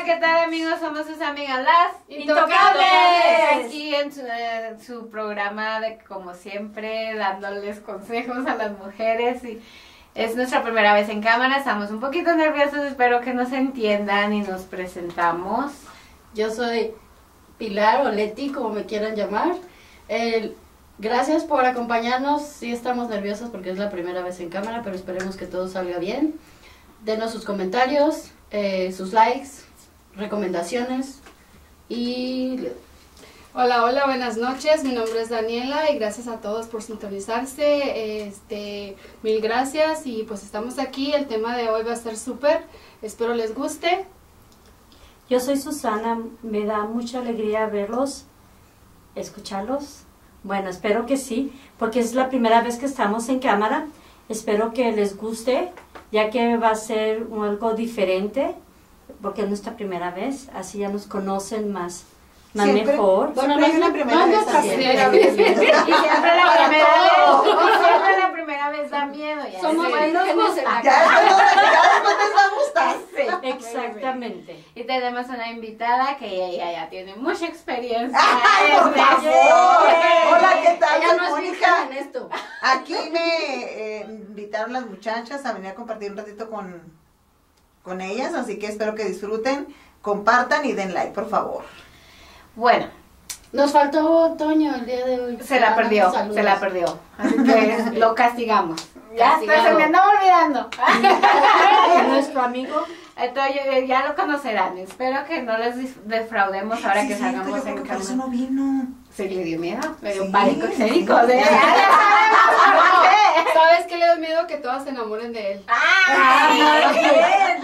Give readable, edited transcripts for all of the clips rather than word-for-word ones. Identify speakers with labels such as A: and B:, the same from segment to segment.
A: ¿qué tal amigos? Somos sus amigas las
B: Intocables.
A: Aquí en su programa de como siempre dándoles consejos a las mujeres y es nuestra primera vez en cámara, estamos un poquito nerviosos, espero que nos entiendan y nos presentamos.
B: Yo soy Pilar o Leti, como me quieran llamar. Gracias por acompañarnos, sí estamos nerviosos porque es la primera vez en cámara, pero esperemos que todo salga bien. Denos sus comentarios, sus likes, recomendaciones y...
C: Hola, hola, buenas noches, mi nombre es Daniela y gracias a todos por sintonizarse, mil gracias y pues estamos aquí, el tema de hoy va a ser súper, espero les guste.
D: Yo soy Susana, me da mucha alegría verlos, escucharlos, bueno, espero que sí, porque es la primera vez que estamos en cámara, espero que les guste, ya que va a ser algo diferente, porque es nuestra primera vez, así ya nos conocen más mejor.
B: Bueno, no es una primera vez.
A: Siempre la primera vez da miedo. Ya
B: Somos
A: vírgenes en la
E: Ya después les va a gustar.
D: Exactamente.
A: Y tenemos una invitada que ella ya tiene mucha experiencia.
E: ¡Ay, por favor! Hola, ¿qué tal?
B: Ella no es
E: Soy
B: virgen
E: Mónica.
B: en esto.
E: Aquí me invitaron las muchachas a venir a compartir un ratito con ellas, así que espero que disfruten, compartan y den like, por favor.
A: Bueno,
B: Nos faltó Toño el día de hoy.
A: se la perdió. Así que lo castigamos. Ya se me andaba olvidando.
D: Nuestro amigo.
A: Entonces ya lo conocerán. Espero que no les defraudemos ahora que salgamos en
E: Por eso
A: cámara.
E: no vino.
A: ¿Se le dio miedo? Me dio
E: Sí.
A: pánico escénico.
C: ¿Sabes qué le da miedo? Que todas se enamoren de él.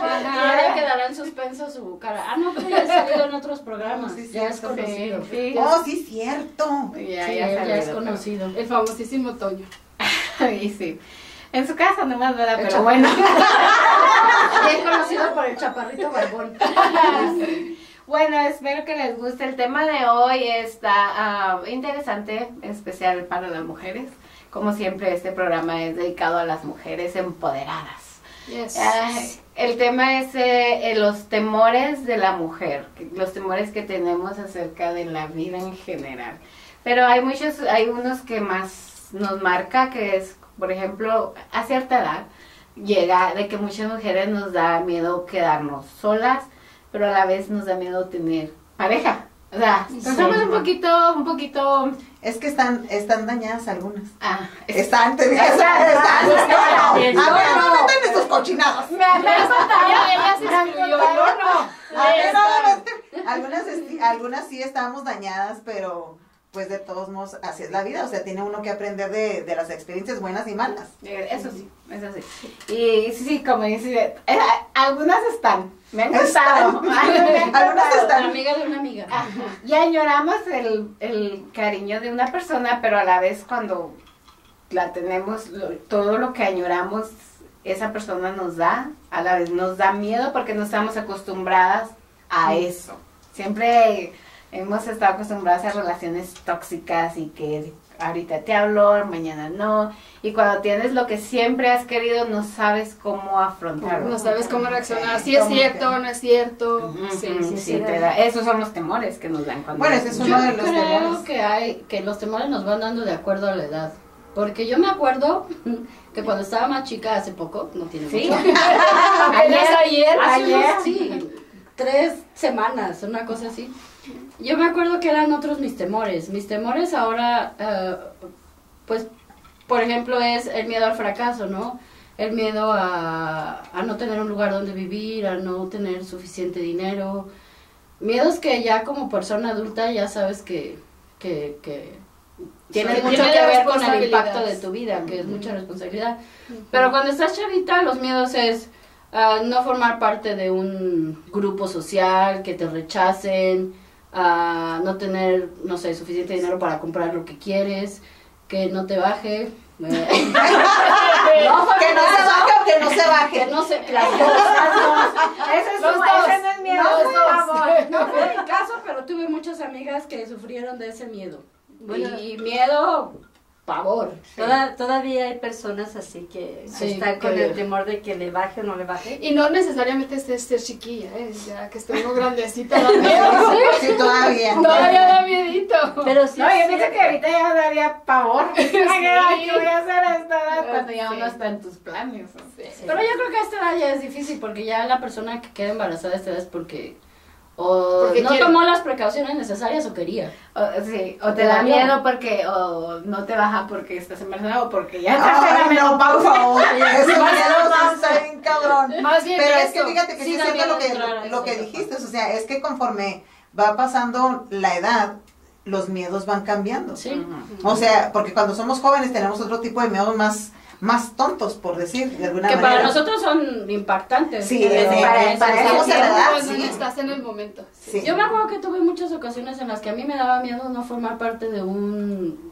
B: Ahora quedará en suspenso su cara. Ah, no, pero ya ha salido en otros programas.
E: Sí,
B: ya es
E: cierto.
B: conocido.
A: Sí.
E: Oh, sí, cierto.
A: Ya,
B: Sí,
A: ya
B: ya
A: salió,
B: es
A: pero-
B: conocido.
C: El famosísimo Toño.
A: Y sí. En su casa nomás, ¿verdad? Pero bueno.
B: Bien conocido por el chaparrito barbón.
A: Bueno, espero que les guste. El tema de hoy está interesante, especial para las mujeres. Como siempre, este programa es dedicado a las mujeres empoderadas.
C: Yes.
A: El tema es los temores de la mujer, los temores que tenemos acerca de la vida en general. Pero hay unos que más nos marca, que es, por ejemplo, a cierta edad, llega de que muchas mujeres nos da miedo quedarnos solas, pero a la vez nos da miedo tener pareja. O sea, somos un poquito...
E: Es que están dañadas algunas.
A: Están,
E: Te digo, están. A ver, no metan en sus cochinados.
A: Me has contado,
C: ella se excluyó, yo no.
E: A ver, no metan. Algunas sí estábamos dañadas, pero pues de todos modos así es la vida. O sea, tiene uno que aprender de las experiencias buenas y malas.
A: Eso sí. Y sí, como dice, algunas están, me han gustado.
E: Algunas están.
B: Amiga de una amiga.
A: Y añoramos el cariño de una persona, pero a la vez cuando la tenemos, todo lo que añoramos, esa persona nos da, a la vez nos da miedo porque no estamos acostumbradas a eso. Siempre hemos estado acostumbradas a relaciones tóxicas y que ahorita te hablo, mañana no. Y cuando tienes lo que siempre has querido, no sabes cómo afrontarlo.
C: No sabes cómo reaccionar, si es cierto, no es cierto.
A: Sí, te da. Esos son los temores que nos dan cuando...
E: Bueno, ese es
B: Yo
E: uno de los
B: creo
E: temores.
B: que los temores nos van dando de acuerdo a la edad. Porque yo me acuerdo que cuando estaba más chica hace poco, no tiene
A: Sí.
B: mucho. Ayer, sí, 3 semanas, una cosa así. Yo me acuerdo que eran otros mis temores. Mis temores ahora, pues, por ejemplo, es el miedo al fracaso, ¿no? El miedo a no tener un lugar donde vivir, a no tener suficiente dinero. Miedos que ya como persona adulta ya sabes que tienen mucho
C: Tiene
B: que ver con el
C: responsabilidades.
B: impacto de tu vida, que es mucha responsabilidad. Pero cuando estás chavita, los miedos es no formar parte de un grupo social, que te rechacen, no tener, no sé, suficiente dinero para comprar lo que quieres, que no te baje.
E: Que no se baje o que no se baje.
B: Que no se... Las dos.
A: Ese
C: Los dos.
A: no es miedo,
C: Los
A: por
C: dos.
A: favor.
B: No fue mi caso, pero tuve muchas amigas que sufrieron de ese miedo.
D: Bueno.
B: Y miedo pavor.
D: Todavía hay personas así que
B: Sí,
D: están con
B: que-
D: el temor de que le baje o no le baje.
C: Y no necesariamente es ser chiquilla, ya que estoy muy grandecita, da miedo.
E: Sí, todavía.
C: Todavía da miedito.
D: Pero sí,
A: No, yo
D: es
A: pienso que
D: cierto.
A: ahorita ya me daría pavor. Ay, ¿qué voy a hacer a esta edad cuando ya
C: Sí.
A: uno está en tus planes?
D: Sí.
B: Pero yo creo que a esta edad ya es difícil porque ya la persona que queda embarazada a esta edad es porque o
C: Porque
B: no
C: quiere.
B: tomó las precauciones necesarias o quería.
A: Sí, o te da miedo porque, o no te baja porque estás embarazada o porque ya estás en la
E: Ay, no, por
A: menopausia.
E: favor. Ese miedo está bien cabrón.
C: Más bien
E: Pero es
C: eso.
E: que fíjate que sí,
B: Sí,
E: es
B: da
E: cierto
B: miedo entrar a
E: lo que
B: eso.
E: dijiste. O sea, es que conforme va pasando la edad, los miedos van cambiando.
B: Sí.
E: O sea, porque cuando somos jóvenes tenemos otro tipo de miedos más tontos, por decir de alguna
B: Que
E: manera.
B: para nosotros son impactantes.
E: Sí,
B: Pero
E: para estamos en la edad,
C: Cuando
E: sí.
C: estás en el momento.
E: Sí.
B: Yo me acuerdo que tuve muchas ocasiones en las que a mí me daba miedo no formar parte de un,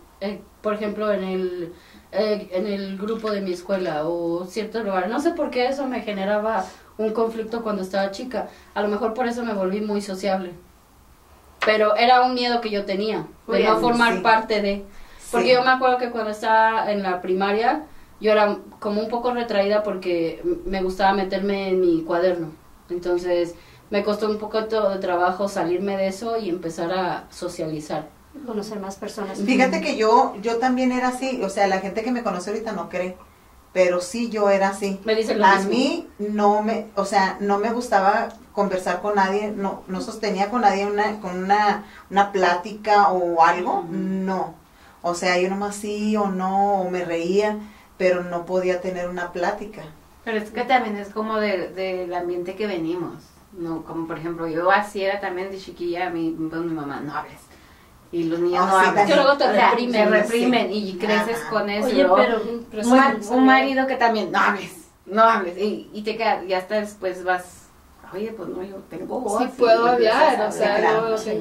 B: por ejemplo, en el grupo de mi escuela o cierto lugar. No sé por qué eso me generaba un conflicto cuando estaba chica. A lo mejor por eso me volví muy sociable. Pero era un miedo que yo tenía, de
A: Uy,
B: no formar
E: sí.
B: parte de. Porque
E: Sí.
B: yo me acuerdo que cuando estaba en la primaria, yo era como un poco retraída porque me gustaba meterme en mi cuaderno. Entonces me costó un poco de trabajo salirme de eso y empezar a socializar.
D: Conocer más personas.
E: Fíjate que yo también era así. O sea, la gente que me conoce ahorita no cree. Pero sí, yo era así.
B: Me dicen lo
E: A
B: mismo.
E: mí no me gustaba conversar con nadie, no sostenía con nadie una plática o algo, no. O sea, yo nomás sí o no, o me reía, pero no podía tener una plática.
A: Pero es que también es como del ambiente que venimos, ¿no? Como por ejemplo, yo así era también de chiquilla, mi mamá, no hables. Y los niños
E: Ah,
A: no
E: sí,
A: hablan.
B: que luego te
A: O sea,
B: reprimen,
A: te reprimen
E: sí.
A: y creces
E: Ajá.
A: con eso.
D: Oye,
A: Luego,
D: pero
A: un marido que también, no hables. Y te quedas, y hasta después vas, oye, pues no, yo tengo voz.
C: Sí
A: y
C: puedo
A: empiezas
C: hablar,
A: a
C: o sea,
E: claro,
C: no
D: sí.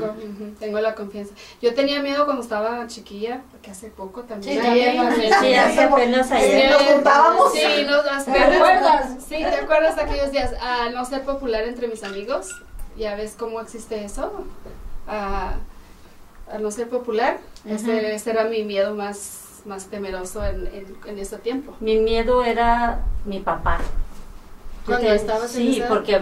C: tengo la confianza. Yo tenía miedo cuando estaba chiquilla, porque hace poco también.
B: Sí, también.
D: Sí, hace apenas ayer.
E: Nos juntábamos.
C: Sí,
B: ¿Te acuerdas?
C: Sí, ¿te acuerdas aquellos días? Al no ser popular entre mis amigos, ya ves cómo existe eso. Al no ser popular, ese era mi miedo más temeroso en ese tiempo.
D: Mi miedo era mi papá.
C: Cuando estabas en
D: Sí,
C: esa-
D: porque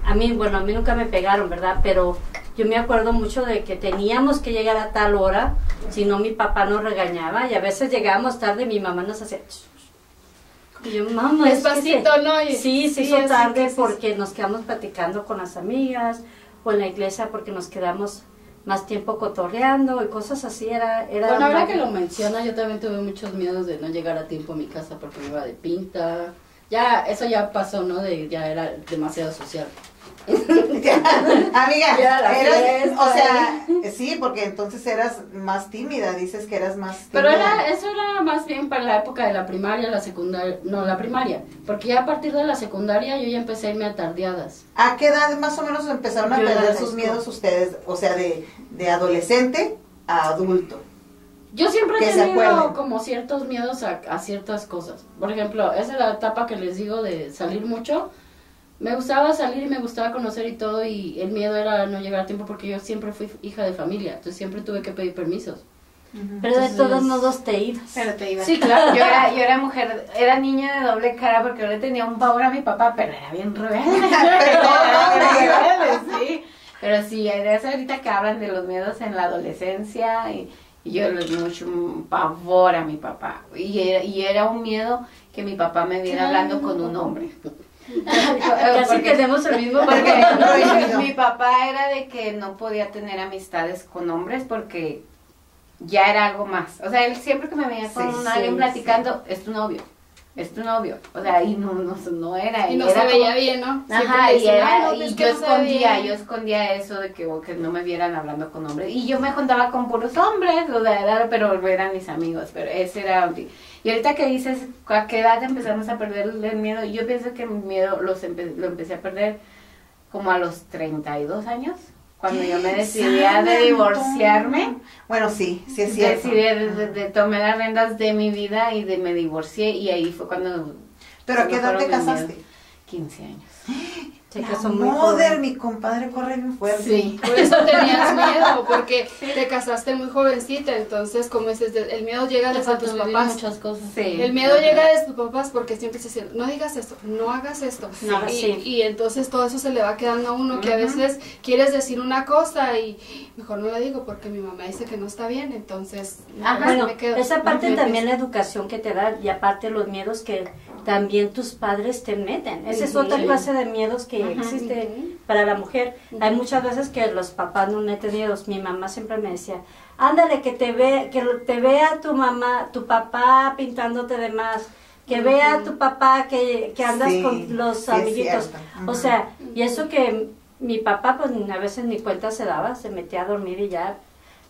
D: a mí nunca me pegaron, ¿verdad? Pero yo me acuerdo mucho de que teníamos que llegar a tal hora, si no mi papá nos regañaba y a veces llegábamos tarde y mi mamá nos hacía... Y yo, mamá, es que
C: Despacito, ¿no? Y-
D: Sí, se
C: sí,
D: hizo
C: así
D: tarde
C: que sí.
D: porque nos quedamos platicando con las amigas o en la iglesia porque nos quedamos más tiempo cotorreando y cosas así. Era
B: Bueno, ahora
D: mal-
B: que lo menciona, yo también tuve muchos miedos de no llegar a tiempo a mi casa porque me iba de pinta. Ya, eso ya pasó, ¿no? Ya era demasiado social.
E: Amiga,
B: Ya la
E: eras,
B: fiesta,
E: o sea, sí, porque entonces eras más tímida, dices que eras más
B: Pero
E: tímida.
B: eso era más bien para la época de la primaria, la secundaria, no, la primaria. Porque ya a partir de la secundaria yo ya empecé a irme a tardeadas.
E: ¿A qué edad más o menos empezaron a
D: Yo en la
E: perder
D: high
E: sus
D: school.
E: miedos ustedes? O sea, de adolescente a adulto.
B: Yo siempre
E: Que
B: he
E: se
B: tenido
E: acuerden.
B: como ciertos miedos a ciertas cosas. Por ejemplo, esa es la etapa que les digo de salir mucho. Me gustaba salir y me gustaba conocer y todo, y el miedo era no llegar a tiempo porque yo siempre fui hija de familia, entonces siempre tuve que pedir permisos.
D: Pero de
B: Entonces-
D: todos modos te ibas.
A: Pero te iba.
B: Sí, claro.
A: Yo era mujer, era niña de doble cara porque yo le tenía un pavor a mi papá, pero era bien rebelde. Era bien rebelde, sí. Pero sí, es ahorita que hablan de los miedos en la adolescencia y yo le tenía mucho pavor a mi papá. Y era un miedo que mi papá me viera hablando con un hombre.
D: Casi
A: Porque-
D: tenemos el mismo
A: porque
E: Prohibido.
A: mi papá era de que no podía tener amistades con hombres porque ya era algo más. O sea, él siempre que me veía con
E: Sí,
A: alguien
D: sí,
A: platicando, es tu novio. O sea, y no era.
C: Y no
A: era
C: se veía
A: como-
C: bien, ¿no?
A: Ajá,
C: Siempre le
A: y,
C: dicen,
A: era,
C: "Ay, no,
A: y
C: es
A: yo
C: que no se ve bien".
A: escondía eso de que no me vieran hablando con hombres. Y yo me juntaba con puros hombres, o sea, pero eran mis amigos, pero ese era... Y ahorita que dices, ¿a qué edad empezamos a perder el miedo? Yo pienso que mi miedo lo empecé a perder como a los 32 años, cuando yo me decidía de divorciarme.
E: Bueno, sí es cierto.
A: Decidí, tomé las riendas de mi vida y me divorcié, y ahí fue cuando...
E: ¿Pero a
A: se
E: qué
A: me
E: edad te
A: fueron mis
E: casaste?
A: miedos. 15 años.
D: Se
E: La
D: casó muy
E: mother,
D: joven.
E: mi compadre corre bien fuerte.
A: Sí.
C: Por eso tenías miedo, porque te casaste muy jovencita, entonces como dices, el miedo llega
B: Te
C: desde
B: faltó
C: tus
B: vivir
C: papás.
B: muchas cosas.
A: Sí.
C: El miedo llega desde tus papás porque siempre se dice, no digas esto, no hagas esto.
D: No hagas,
C: y,
D: sí.
C: y entonces todo eso se le va quedando a uno, que a veces quieres decir una cosa y mejor no la digo porque mi mamá dice que no está bien, entonces mejor
A: Ajá.
D: Bueno,
C: me quedo.
D: esa parte
C: Me
D: también la
C: empiezo.
D: educación que te da y aparte los miedos que también tus padres te meten. Esa es
C: Ujú.
D: otra clase de miedos que
A: Ujú.
D: existe
C: Ujú.
D: para la mujer. Hay muchas veces que los papás no meten miedos. Mi mamá siempre me decía, ándale, que te vea tu mamá, tu papá pintándote de más, que vea tu papá que andas
E: Sí,
D: con los
E: sí es
D: amiguitos.
E: cierto.
D: O
E: Ujú.
D: sea, y eso que mi papá pues a veces ni cuenta se daba, se metía a dormir y ya,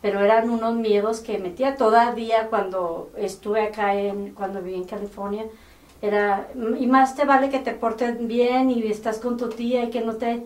D: pero eran unos miedos que metía todavía cuando estuve acá, cuando viví en California. Era, y más te vale que te portes bien y estás con tu tía y que no te,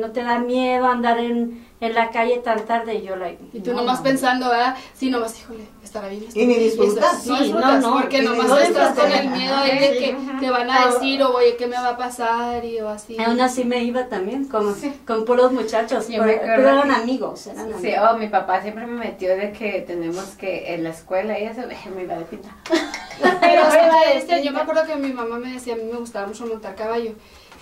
D: no te da miedo andar en la calle tan tarde. Y yo,
C: Y tú
D: no,
C: nomás
D: no.
C: pensando, ¿verdad? Sí, nomás, híjole, estará bien.
E: Y ni disfrutas.
C: No
D: Sí,
C: disfrutas,
D: no,
C: porque
E: y ni
C: nomás
E: disfrutas.
C: estás con el miedo ahí de que
A: Sí.
C: te van a decir, o oye, ¿qué me va a pasar? Y o así.
D: Aún así me iba también con,
A: Sí.
D: con puros muchachos,
A: Yo me
D: pero
A: acuerdo
D: eran
A: que-
D: amigos, eran amigos.
A: Sí, mi papá siempre me metió de que tenemos que en la escuela, ella se me iba de pinta.
C: Pero
A: Me iba de
C: yo me
A: pinta.
C: acuerdo que mi mamá me decía, a mí me gustaba mucho montar caballo.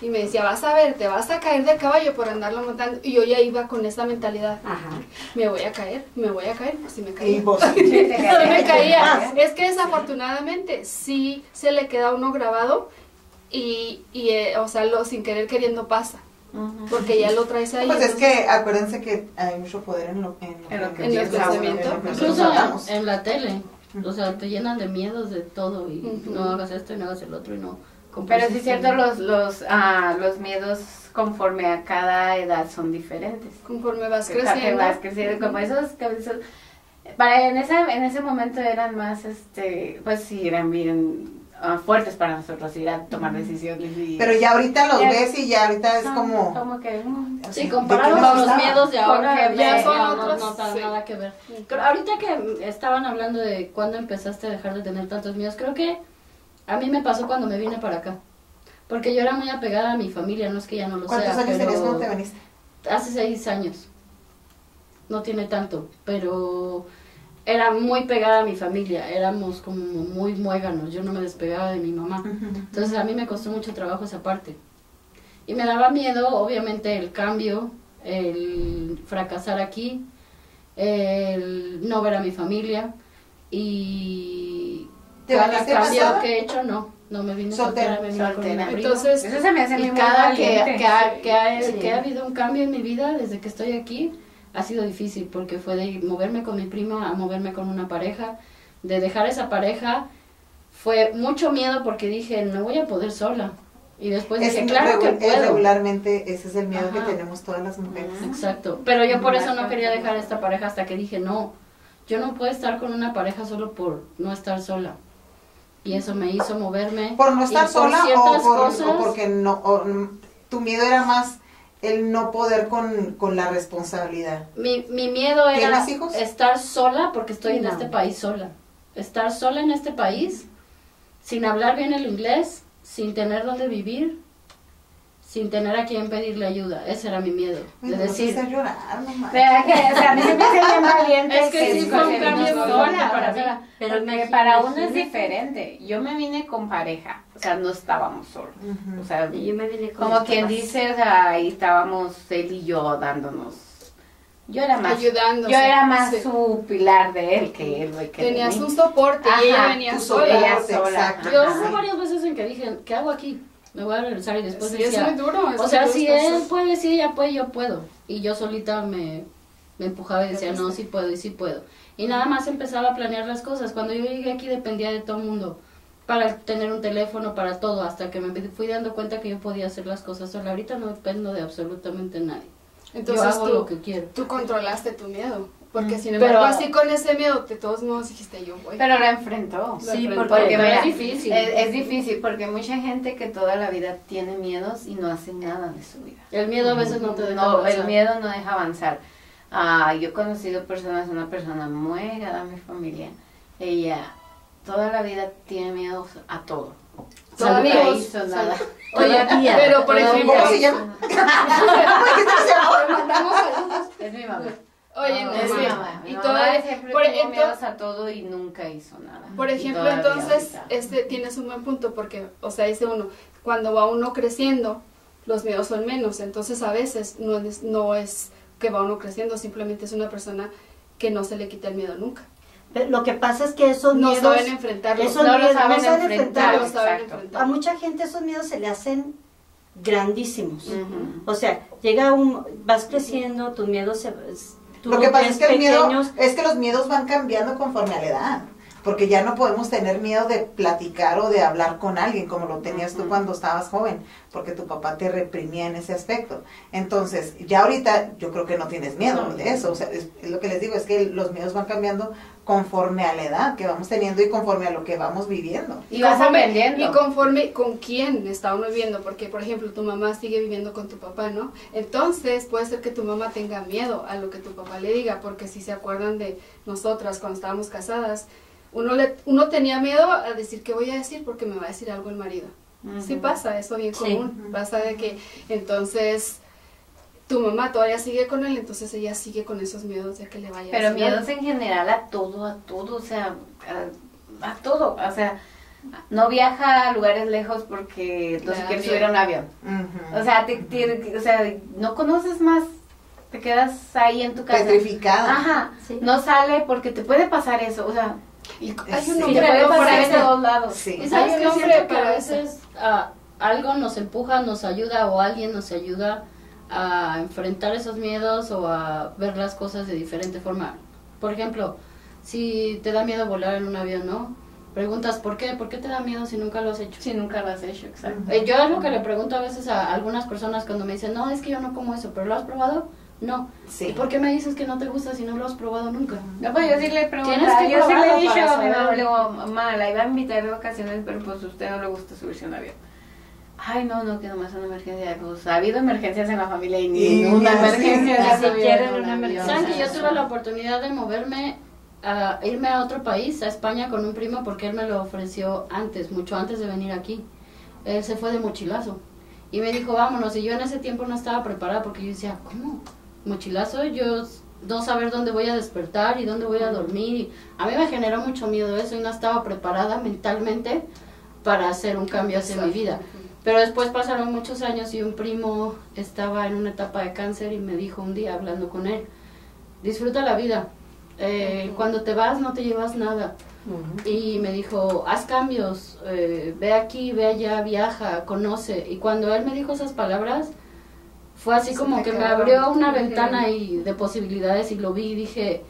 C: Y me decía, vas a ver, te vas a caer del caballo por andarlo montando. Y yo ya iba con esa mentalidad.
D: Ajá.
C: Me voy a caer, pues si me
E: Y
C: caía.
E: vos.
A: Sí, te
C: No
A: caía.
C: me caía. Es que desafortunadamente sí se le queda a uno grabado y o sea, sin querer queriendo pasa.
A: Ujú.
C: Porque ya lo traes ahí.
E: Pues es
C: entonces-
E: que acuérdense que hay mucho poder en lo
A: En
E: que
A: los
E: piensamos,
C: pensamientos.
E: en lo que
B: Incluso
E: hablamos.
B: en la tele, o sea, te llenan de miedos de todo y
C: Ujú.
B: no hagas esto y no hagas el otro y no
A: Pero sí es cierto, los miedos conforme a cada edad son diferentes.
C: Conforme vas
A: Que
C: creciendo.
A: vas creciendo, como esos, en ese momento eran más, pues sí, eran bien fuertes para nosotros ir a tomar decisiones. Y,
E: Pero ya ahorita los
A: Ya-
E: ves y ya ahorita es
A: son
E: como...
A: que,
B: Sí,
E: ¿de
B: comparado
E: qué
B: con
E: me
B: los
E: gustaba?
B: miedos de ahora,
A: Porque
C: ya son
B: no,
C: otros,
B: no tienen
C: sí.
B: nada que ver. Pero ahorita que estaban hablando de cuándo empezaste a dejar de tener tantos miedos, creo que a mí me pasó cuando me vine para acá. Porque yo era muy apegada a mi familia, no es que ya no lo sea.
E: ¿Cuántos años tenías
B: pero
E: cuando te viniste?
B: hace 6 años. No tiene tanto, pero era muy pegada a mi familia. Éramos como muy muéganos. Yo no me despegaba de mi mamá. Entonces a mí me costó mucho trabajo esa parte. Y me daba miedo, obviamente, el cambio, el fracasar aquí, el no ver a mi familia. Y
E: ¿Te
B: cada
E: viniste
B: cambio
E: casada?
B: que he hecho, no me vine
E: Soltera,
B: soltera, me vine con
A: soltera.
B: mi marido.
C: Entonces,
A: eso se me hace a mí
B: Y
A: muy
B: cada
A: valiente.
B: que ha
D: Sí.
B: que ha habido un cambio en mi vida desde que estoy aquí, ha sido difícil porque fue de moverme con mi prima a moverme con una pareja, de dejar esa pareja, fue mucho miedo porque dije, no voy a poder sola. Y después dije, claro que puedo.
E: Regularmente ese es el miedo
B: Ajá.
E: que tenemos todas las mujeres.
B: Exacto. Pero yo por eso no quería dejar esta pareja hasta que dije, no, yo no puedo estar con una pareja solo por no estar sola. Y eso me hizo moverme.
E: ¿Por no estar
B: y por
E: sola
B: ciertas
E: o
B: cosas,
E: porque no, tu miedo era más el no poder con la responsabilidad?
B: Mi miedo era
E: ¿Tienes hijos?
B: estar sola porque estoy en
D: No.
B: este país sola. Estar sola en este país, sin hablar bien el inglés, sin tener dónde vivir, sin tener a quien pedirle ayuda. Ese era mi miedo.
E: Ay,
B: De
E: me vas a
B: decir,
E: hacer llorar, no manches.
A: ¿Verdad que, o sea, a mí se me hace bien valiente
B: Es que sí fue un cambio muy fuerte para mí.
D: Pero
A: porque
D: imagínate-
A: para uno es diferente. Yo me vine con pareja, o sea, no estábamos solos.
E: Ujú.
A: O sea,
D: Y yo me vine con
A: como
D: mis
A: quien
D: papás.
A: dice, o sea, ahí estábamos él y yo dándonos. Yo era más,
C: Ayudándose,
A: yo era más
C: sí.
A: su pilar de él que él, güey, que de
C: Tenías
A: mí.
C: un soporte y ella
A: Ajá,
C: venía
E: tu
C: sola.
A: ella
E: soporte,
A: sola.
E: exacto.
B: yo
A: Ajá.
B: hubo varias veces en que dije, ¿qué hago aquí? Me voy a regresar y después
C: Sí, es
B: decía,
C: muy duro. es
B: o sea,
C: muy
B: si
C: duro
B: él
C: estar
B: puede, si ella puede, yo puedo. Y yo solita me empujaba y decía, no, sí puedo y sí puedo. Y nada más empezaba a planear las cosas. Cuando yo llegué aquí dependía de todo el mundo para tener un teléfono, para todo, hasta que me fui dando cuenta que yo podía hacer las cosas sola. Ahorita no dependo de absolutamente nadie.
C: Entonces
B: yo hago
C: tú,
B: lo que quiero.
C: tú controlaste tu miedo. Porque sin
B: Pero-
C: embargo, así con ese miedo, de todos modos dijiste yo voy.
A: Pero lo enfrentó.
C: Sí,
A: Porque
B: pero
A: mira,
B: es difícil.
A: Es difícil porque mucha gente que toda la vida tiene miedos y no hace nada de su vida.
B: El miedo a veces no te deja
A: No, el
B: avanzar.
A: miedo no deja avanzar. Yo he conocido personas, una persona muy agradable a mi familia. Ella toda la vida tiene miedo a todo.
C: Todavía
A: Nunca
C: hijos,
A: hizo nada.
D: Todavía.
C: Pero por
D: Todavía.
C: ejemplo,
E: ¿Cómo se llama? ¿Cómo dijiste que se llamaba?
B: Le mandamos saludos.
A: Es mi mamá.
C: oye, no,
A: Es
C: sí.
A: mi mamá. Mi
C: Y
A: mamá
C: todavía,
A: siempre
C: por,
A: tuvo miedos a todo y nunca hizo nada.
C: por
A: Y
C: ejemplo,
A: todavía
C: entonces,
A: ahorita.
C: tienes un buen punto porque, o sea, dice uno, cuando va uno creciendo, los miedos son menos, entonces a veces no es que va uno creciendo, simplemente es una persona que no se le quita el miedo nunca.
D: Pero lo que pasa es que esos
C: No
D: miedos...
C: saben enfrentarlos.
D: esos
A: No lo
D: miedos
A: saben
D: no saben
A: enfrentar.
C: No lo saben
A: exacto.
C: enfrentar.
D: A mucha gente esos miedos se le hacen grandísimos.
A: Ujú.
D: O sea, vas creciendo, tus miedos se... tú
E: Lo que
D: los
E: pasa
D: ves
E: es que el miedo,
D: pequeños.
E: es que los miedos van cambiando conforme a la edad. Porque ya no podemos tener miedo de platicar o de hablar con alguien como lo tenías tú cuando estabas joven, porque tu papá te reprimía en ese aspecto. Entonces, ya ahorita yo creo que no tienes miedo de eso. O sea, es lo que les digo, es que los miedos van cambiando conforme a la edad que vamos teniendo y conforme a lo que vamos viviendo.
A: Y vas aprendiendo.
C: Y conforme con quién está uno viviendo, porque por ejemplo tu mamá sigue viviendo con tu papá, ¿no? Entonces puede ser que tu mamá tenga miedo a lo que tu papá le diga, porque si se acuerdan de nosotras cuando estábamos casadas, uno tenía miedo a decir qué voy a decir porque me va a decir algo el marido. Sí pasa, eso bien
D: Sí.
C: común, pasa de que entonces tu mamá todavía sigue con él, entonces ella sigue con esos miedos de que le vaya a
A: Pero
C: decir
A: miedos
C: algo.
A: en general a todo, o sea, a todo, o sea, no viaja a lugares lejos porque no se
C: Da
A: quiere
C: miedo.
A: subir a un avión.
E: Ujú.
A: O sea, no conoces más, te quedas ahí en tu casa.
E: Petrificada.
A: Ajá,
D: Sí.
A: no sale porque te puede pasar eso, o sea,
C: Hay
E: Sí.
C: un
A: te
C: nombre
A: puede
C: para
A: pasar en
C: eso.
A: todos lados.
E: Sí.
B: Y sabes
C: Hay un
B: que
C: nombre
B: siento que a
C: para eso.
B: veces algo nos empuja, nos ayuda o alguien nos ayuda a enfrentar esos miedos o a ver las cosas de diferente forma. Por ejemplo, si te da miedo volar en un avión, ¿no? Preguntas, ¿por qué? ¿Por qué te da miedo si nunca lo has hecho?
A: Si nunca lo has hecho, exacto.
B: Yo es lo que le pregunto a veces a algunas personas cuando me dicen, no, es que yo no como eso, ¿pero lo has probado? No.
E: Sí.
B: ¿Y por qué me dices que no te gusta si no lo has probado nunca?
A: No, pues yo sí le pregunto,
B: Tienes que
A: yo sí le
B: probarlo
A: he dicho
B: para
A: a mi mamá,
B: saber.
A: le digo, mamá, la iba a invitar de vacaciones, pero pues a usted no le gusta subirse a un avión. Ay, no, que nomás una emergencia. Pues ha habido emergencias en la familia y ni una
E: Sí,
A: emergencia.
E: sí,
A: se ha
D: ni
A: subido
D: siquiera
A: en
D: en
A: un
D: una
A: avión.
D: emergencia.
B: ¿Saben que yo tuve la oportunidad de moverme, a irme a otro país, a España con un primo, porque él me lo ofreció antes, mucho antes de venir aquí? Él se fue de mochilazo y me dijo, vámonos, y yo en ese tiempo no estaba preparada porque yo decía, ¿cómo? ¿Mochilazo? Yo no saber dónde voy a despertar y dónde voy a dormir. Y a mí me generó mucho miedo eso y no estaba preparada mentalmente para hacer un cambio hacia mi vida. Pero después pasaron muchos años y un primo estaba en una etapa de cáncer y me dijo un día, hablando con él, disfruta la vida. Cuando te vas no te llevas nada. Y me dijo, haz cambios, ve aquí, ve allá, viaja, conoce. Y cuando él me dijo esas palabras, fue así
C: Se
B: como
C: te
B: que me
C: quedaron.
B: abrió una
C: Ujú.
B: ventana y de posibilidades y lo vi y dije,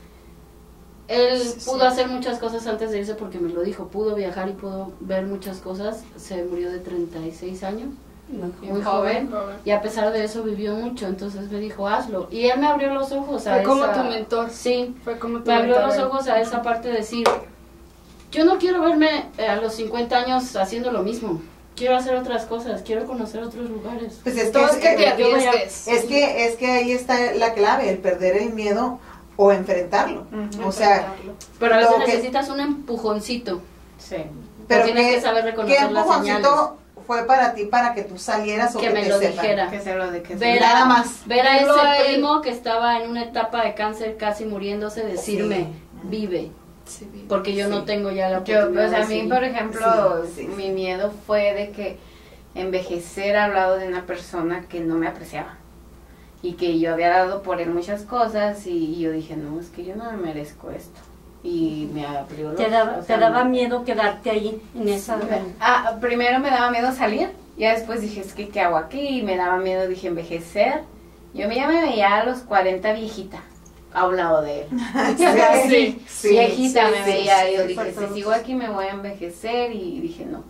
B: él
C: Sí.
B: pudo hacer muchas cosas antes de irse porque me lo dijo, pudo viajar y pudo ver muchas cosas. Se murió de 36 años, muy joven. Y a pesar de eso vivió mucho, entonces me dijo, hazlo. Y él me abrió los ojos a
C: Fue como
B: esa-
C: tu mentor.
B: Sí,
C: Fue como tu
B: me abrió
C: mentor.
B: los ojos a esa parte de decir, yo no quiero verme a los 50 años haciendo lo mismo. Quiero hacer otras cosas, quiero conocer otros lugares.
E: Pues es que,
C: Todo es que te
B: yo voy a-
C: arriesgues.
E: es que ahí está la clave, el perder el miedo o enfrentarlo.
A: Ujú.
E: O sea,
B: Pero a veces
E: lo que-
B: necesitas un empujoncito.
A: Sí.
E: pero
B: tienes que saber
E: ¿qué
B: reconocer las señales.
E: empujoncito fue para ti para que tú salieras o
B: Que
E: que
B: me
E: te
B: lo
E: sepan?
B: dijera.
A: Que se lo de que se
B: Ver
E: Nada
B: a,
E: más.
B: ver a
C: Verlo a
B: ese
C: él.
B: primo que estaba en una etapa de cáncer casi muriéndose, decirme,
E: Sí.
B: vive.
C: Sí, bien.
B: Porque yo no
E: Sí.
B: tengo ya la
A: Yo,
B: oportunidad
A: pues a
B: de
A: mí,
B: seguir.
A: por ejemplo,
E: Sí, sí,
A: mi miedo fue de que envejecer al lado de una persona que no me apreciaba y que yo había dado por él muchas cosas y yo dije, no, es que yo no me merezco esto. Y me abrió los
D: ¿Te daba,
A: o sea,
D: te daba miedo quedarte ahí en esa...
A: primero me daba miedo salir, ya después dije, es que ¿qué hago aquí? Y me daba miedo, dije, envejecer. Yo ya me veía a los 40 viejita, a un lado de él.
C: Sí,
E: sí,
A: Viejita
E: sí,
A: me
E: sí,
A: veía,
E: sí,
A: yo
E: sí,
A: dije,
E: sí,
A: si
E: sí.
A: sigo aquí me voy a envejecer y dije, no,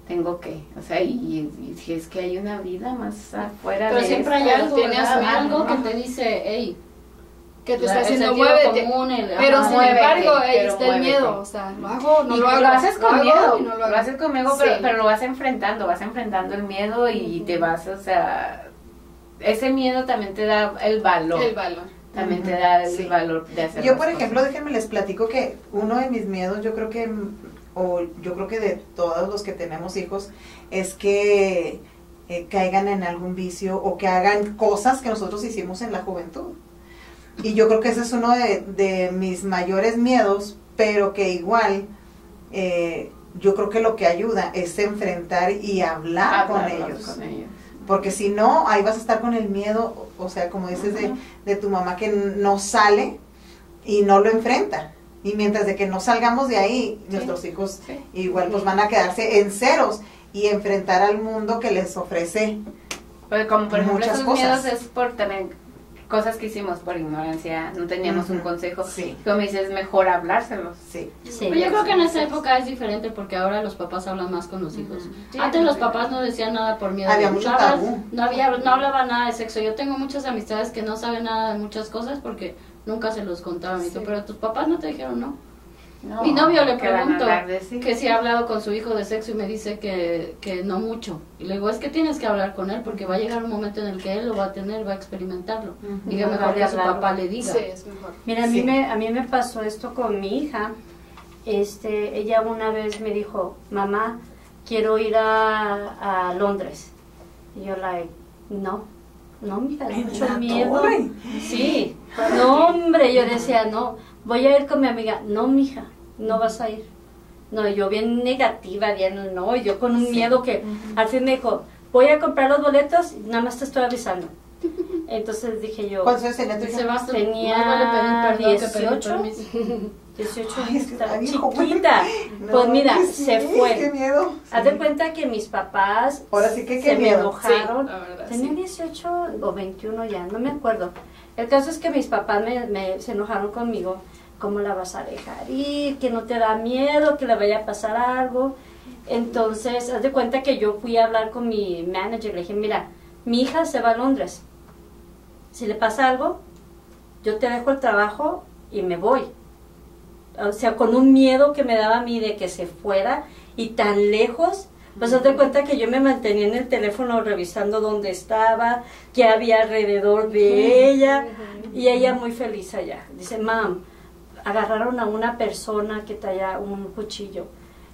A: tengo que, o sea, y dije, es que hay una vida más afuera
B: Pero
A: de
B: siempre hay
A: esto.
B: algo,
C: tienes
B: ¿verdad?
C: miedo.
B: Algo que te dice, hey,
C: Que te
B: la-
C: está
B: el
C: haciendo
B: sentido
C: muévete.
B: común,
C: Pero
B: ajá.
C: sin
A: muévete,
C: embargo, ahí
A: pero
C: está el
A: muévete.
C: miedo. O sea, lo hago, no
A: Y
C: lo hago.
A: lo haces con
C: hago
A: miedo,
C: y no lo hago.
A: lo haces con miedo,
C: Sí.
A: pero lo vas enfrentando el miedo y te vas, o sea, ese miedo también te da el valor.
C: El valor.
A: También te da el
E: Sí.
A: valor de hacer
E: Yo,
A: las
E: por
A: cosas.
E: ejemplo, déjenme les platico que uno de mis miedos, yo creo que, o yo creo que de todos los que tenemos hijos, es que caigan en algún vicio o que hagan cosas que nosotros hicimos en la juventud. Y yo creo que ese es uno de mis mayores miedos, pero que igual yo creo que lo que ayuda es enfrentar y hablar con ellos. Porque si no, ahí vas a estar con el miedo, o sea, como dices de tu mamá que no sale y no lo enfrenta. Y mientras de que no salgamos de ahí, nuestros hijos igual pues van a quedarse en ceros y enfrentar al mundo que les ofrece
A: pues como por ejemplo
E: muchas
A: esos
E: cosas.
A: miedos es por también cosas que hicimos por ignorancia, no teníamos un consejo.
E: Sí.
A: Como dices, es mejor hablárselos.
E: Sí.
D: Sí.
B: Pero yo creo que en esa época es diferente porque ahora los papás hablan más con los hijos.
A: Sí,
B: Antes los papás no decían nada por miedo.
E: Había mucho tabú.
B: No hablaba nada de sexo. Yo tengo muchas amistades que no saben nada de muchas cosas porque nunca se los contaban. Y tú, pero tus papás no te dijeron no.
A: No,
B: Mi novio le
A: ¿qué van a
B: pregunto
A: hablar de sí?
B: que si ha hablado con su hijo de sexo y me dice que no mucho. Y le digo, es que tienes que hablar con él porque va a llegar un momento en el que él lo va a tener, va a experimentar y que mejor que a su papá le diga.
C: Sí, es mejor.
D: Mira, a mí me pasó esto con mi hija. Ella una vez me dijo, mamá, quiero ir a Londres. Y yo no, mija, da mucho miedo. Sí, no, hombre, yo decía, no, voy a ir con mi amiga. No, mija, no vas a ir. No, yo bien negativa, bien, no, yo con un miedo que al fin me dijo, voy a comprar los boletos, nada más te estoy avisando. Entonces dije yo,
E: ¿Cuántos años tenía tu hija?
B: Sebastián,
D: tenía
B: más vale pedir perdón que pedir
D: 18.
B: permiso.
D: 18
E: Ay, es que
D: estaba
E: está bien joven.
D: chiquita.
E: No,
D: Pues mira,
E: que
D: se
E: sí,
D: fue.
E: Qué miedo.
D: Haz de cuenta que mis papás
E: Ahora sí que qué
D: se me
E: miedo.
D: enojaron.
C: Sí, la verdad,
D: Tenía
C: sí.
D: 18 o 21 ya, no me acuerdo. El caso es que mis papás se enojaron conmigo. ¿Cómo la vas a dejar ir? Que no te da miedo, que le vaya a pasar algo. Entonces, haz de cuenta que yo fui a hablar con mi manager. Le dije, mira, mi hija se va a Londres. Si le pasa algo, yo te dejo el trabajo y me voy. O sea, con un miedo que me daba a mí de que se fuera y tan lejos, pues haz de cuenta que yo me mantenía en el teléfono revisando dónde estaba, qué había alrededor de ella, y ella muy feliz allá. Dice, mam, agarraron a una persona que traía un cuchillo,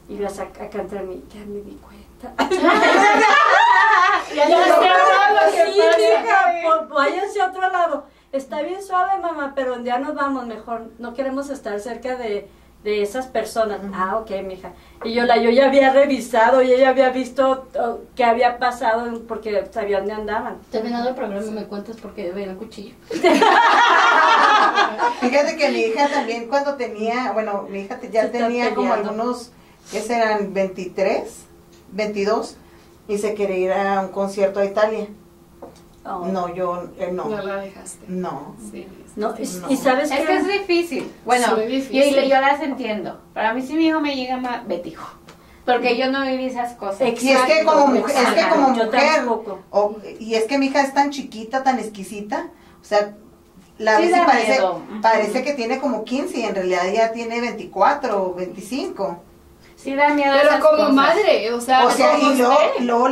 D: y yo acá entre mí, ya me di cuenta.
B: Ya sé lo que
D: Sí,
B: pasa.
D: mija, pues váyanse a otro lado. Está bien suave, mamá, pero un día nos vamos mejor. No queremos estar cerca de esas personas. Ah, ok, mija. Y yo ya había revisado y ella había visto qué había pasado porque sabía dónde andaban.
B: Terminado el programa me cuentas porque ven el cuchillo.
E: Fíjate que mi hija también cuando tenía, bueno, mi hija ya
D: Se está
E: tenía como
D: peleando.
E: algunos, ¿qué serán? 23, 22, y se quería ir a un concierto a Italia.
D: Oh.
E: No, yo,
C: No
E: no.
C: la dejaste.
E: No.
C: Sí.
D: No,
E: No.
D: y sabes
A: Es que es difícil. Bueno,
C: Es muy difícil.
A: yo las entiendo. Para mí si mi hijo me llega más, vete hijo. Porque yo no viví esas cosas.
E: Y es que como mujer,
D: Yo tampoco.
E: y es que mi hija es tan chiquita, tan exquisita, o sea, la
A: Sí
E: ves y
A: da
E: parece,
A: miedo.
E: parece que tiene como 15 y en realidad ya tiene 24 o 25.
A: Sí da miedo
C: Pero
A: esas
C: como
A: cosas.
C: madre, o sea,
E: O sea,
C: como
E: y luego,
C: usted.
E: luego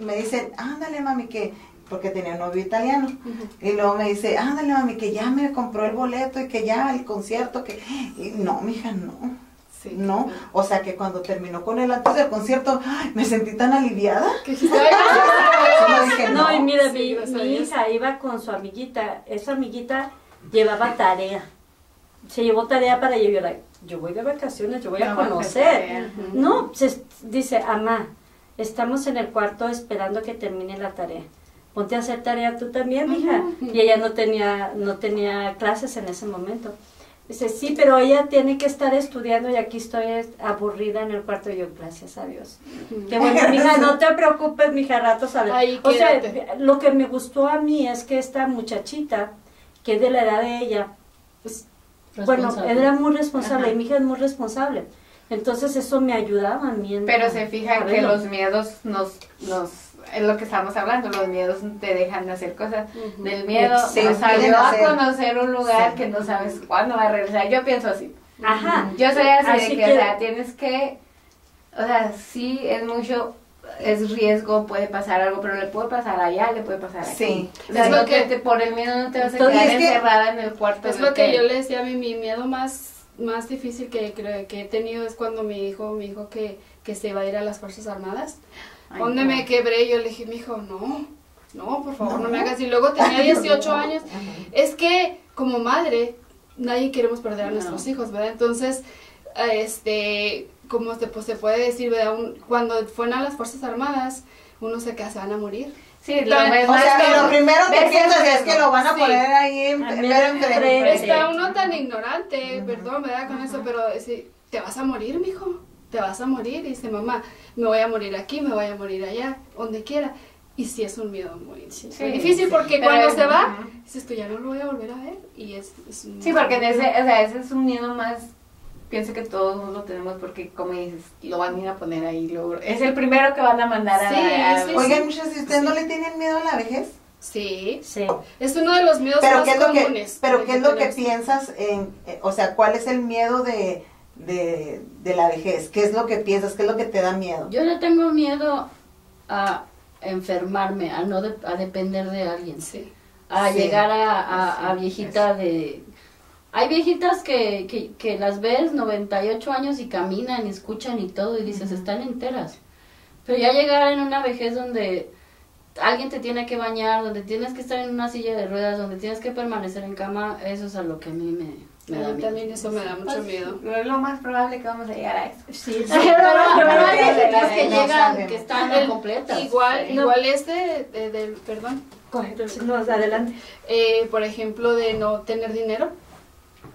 E: me dicen, ándale mami, que, porque tenía un novio italiano, y luego me dice, ándale mami, que ya me compró el boleto y que ya el concierto, y no, mija, no,
C: Sí.
E: no, o sea que cuando terminó con él antes del concierto, ay, me sentí tan aliviada.
C: Que dijiste, "Ay, gracias a Dios".
E: Yo dije,
D: No, y mira,
C: Sí,
D: mi
C: gracias a Dios.
D: hija iba con su amiguita. Esa amiguita llevaba tarea. Se llevó tarea para ella. Yo voy de vacaciones, yo voy a
A: No, pues,
D: conocer.
A: tarea.
D: No, dice, amá, estamos en el cuarto esperando que termine la tarea. Ponte a hacer tarea tú también, mija. Y ella no tenía clases en ese momento. Dice, sí, pero ella tiene que estar estudiando y aquí estoy aburrida en el cuarto. Y yo, gracias a Dios. Qué bueno, mija, no te preocupes, mija, rato sale.
C: Ahí
D: O sea,
C: quédate.
D: lo que me gustó a mí es que esta muchachita, que es de la edad de ella, pues, bueno,
B: Responsable.
D: era muy responsable,
A: Ajá.
D: y mi hija es muy responsable. Entonces eso me ayudaba a mí.
A: Pero se fijan
D: a
A: que
D: verlo.
A: los miedos es lo que estamos hablando, los miedos te dejan de hacer cosas. Del miedo
E: Sí,
A: nos salió
E: pueden
A: a
E: hacer.
A: conocer un lugar
E: Sí.
A: que no sabes cuándo va a regresar. Yo pienso así.
D: Ajá.
A: Yo soy así,
D: Así
A: de que,
D: que-
A: o sea, tienes que, o sea, sí es mucho, es riesgo, puede pasar algo, pero le puede pasar allá, le puede pasar aquí.
E: Sí.
A: O sea,
C: Es
A: no
C: lo que-
A: por el miedo no te vas a
D: Entonces,
A: quedar
E: es que-
A: encerrada en el cuarto.
C: Es
A: del
C: lo que
A: hotel.
C: yo le decía a mí, mi miedo más más difícil que he tenido es cuando mi hijo que se iba a ir a las Fuerzas Armadas, donde me quebré. Yo le dije, mi hijo, no, por favor, no me hagas. Y luego tenía 18 años. Es que como madre, nadie queremos perder a nuestros hijos, ¿verdad? Entonces, como se puede decir, ¿verdad? Cuando fueron a las Fuerzas Armadas, uno se van a morir.
A: Sí,
E: o sea, que lo primero que piensas es que lo van a poner ahí enfrente.
C: Está uno tan ignorante, perdón, ¿verdad? Con eso, pero te vas a morir, mijo, te vas a morir. Y dice, mamá, me voy a morir aquí, me voy a morir allá, donde quiera. Y sí es un miedo muy difícil, porque cuando se va, dices, tú ya no lo voy a volver a ver. Y es un
A: sí, porque ese es un miedo más, pienso que todos lo tenemos, porque como dices, lo van a ir a poner ahí, es el primero que van a mandar a...
E: Oigan, muchachos, ¿ustedes no le tienen miedo a la vejez?
C: Sí, es uno de los miedos más comunes.
E: Pero ¿qué es lo que piensas o sea, cuál es el miedo de la vejez? ¿Qué es lo que piensas? ¿Qué es lo que te da miedo?
B: Yo le tengo miedo a enfermarme, a depender de alguien, llegar a viejita de... Hay viejitas que las ves 98 años y caminan y escuchan y todo y dices, están enteras. Pero ya llegar en una vejez donde alguien te tiene que bañar, donde tienes que estar en una silla de ruedas, donde tienes que permanecer en cama, eso es a lo que a mí me da miedo.
C: También eso me da mucho miedo.
A: Es lo más probable que vamos a llegar a eso.
B: Sí, pero hay viejitas que llegan, que están completas.
C: Igual perdón.
D: No, adelante.
C: Por ejemplo, de no tener dinero.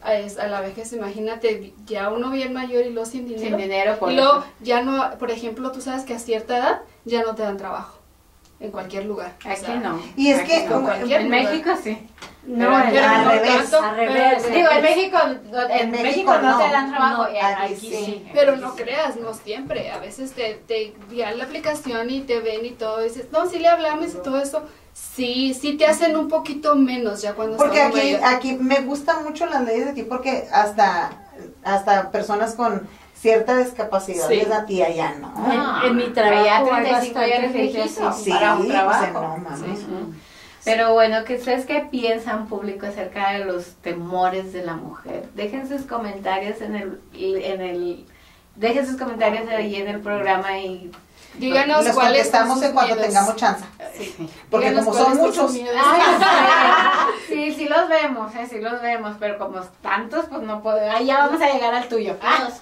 C: A la vejez, imagínate, ya uno bien mayor y luego sin dinero.
A: Sin dinero,
C: y luego ya no, por ejemplo, tú sabes que a cierta edad ya no te dan trabajo en cualquier lugar.
A: Aquí no.
E: Y es que
A: en México sí.
D: No,
E: al revés.
A: Digo, en México no te dan trabajo.
E: Aquí sí.
C: Pero no creas, no siempre. A veces te guían la aplicación y te ven y todo. Y dices, no, sí le hablamos y todo eso. Sí te hacen un poquito menos ya cuando
E: porque
C: estamos mayores.
E: Aquí me gustan mucho las leyes de aquí porque hasta personas con cierta discapacidad les da tía ya, ¿no?
D: En mi trabajo
A: ya
D: hay
A: 35 ya eres
D: bastante gente
A: viejito
D: así.
A: para un
E: Sí,
A: trabajo.
E: no, mames.
A: Pero bueno, ¿ustedes qué piensan, público, acerca de los temores de la mujer? Dejen sus comentarios dejen sus comentarios ahí en el programa y
C: díganos
E: los
C: cuáles son
E: contestamos
C: sus
E: en cuanto
C: miedos.
E: tengamos chance.
C: Sí.
E: Porque
C: Díganos
E: como son
C: cuáles sus
E: muchos.
C: miedos.
A: sí los vemos, pero como tantos, pues no podemos. Ahí ya vamos a llegar al tuyo.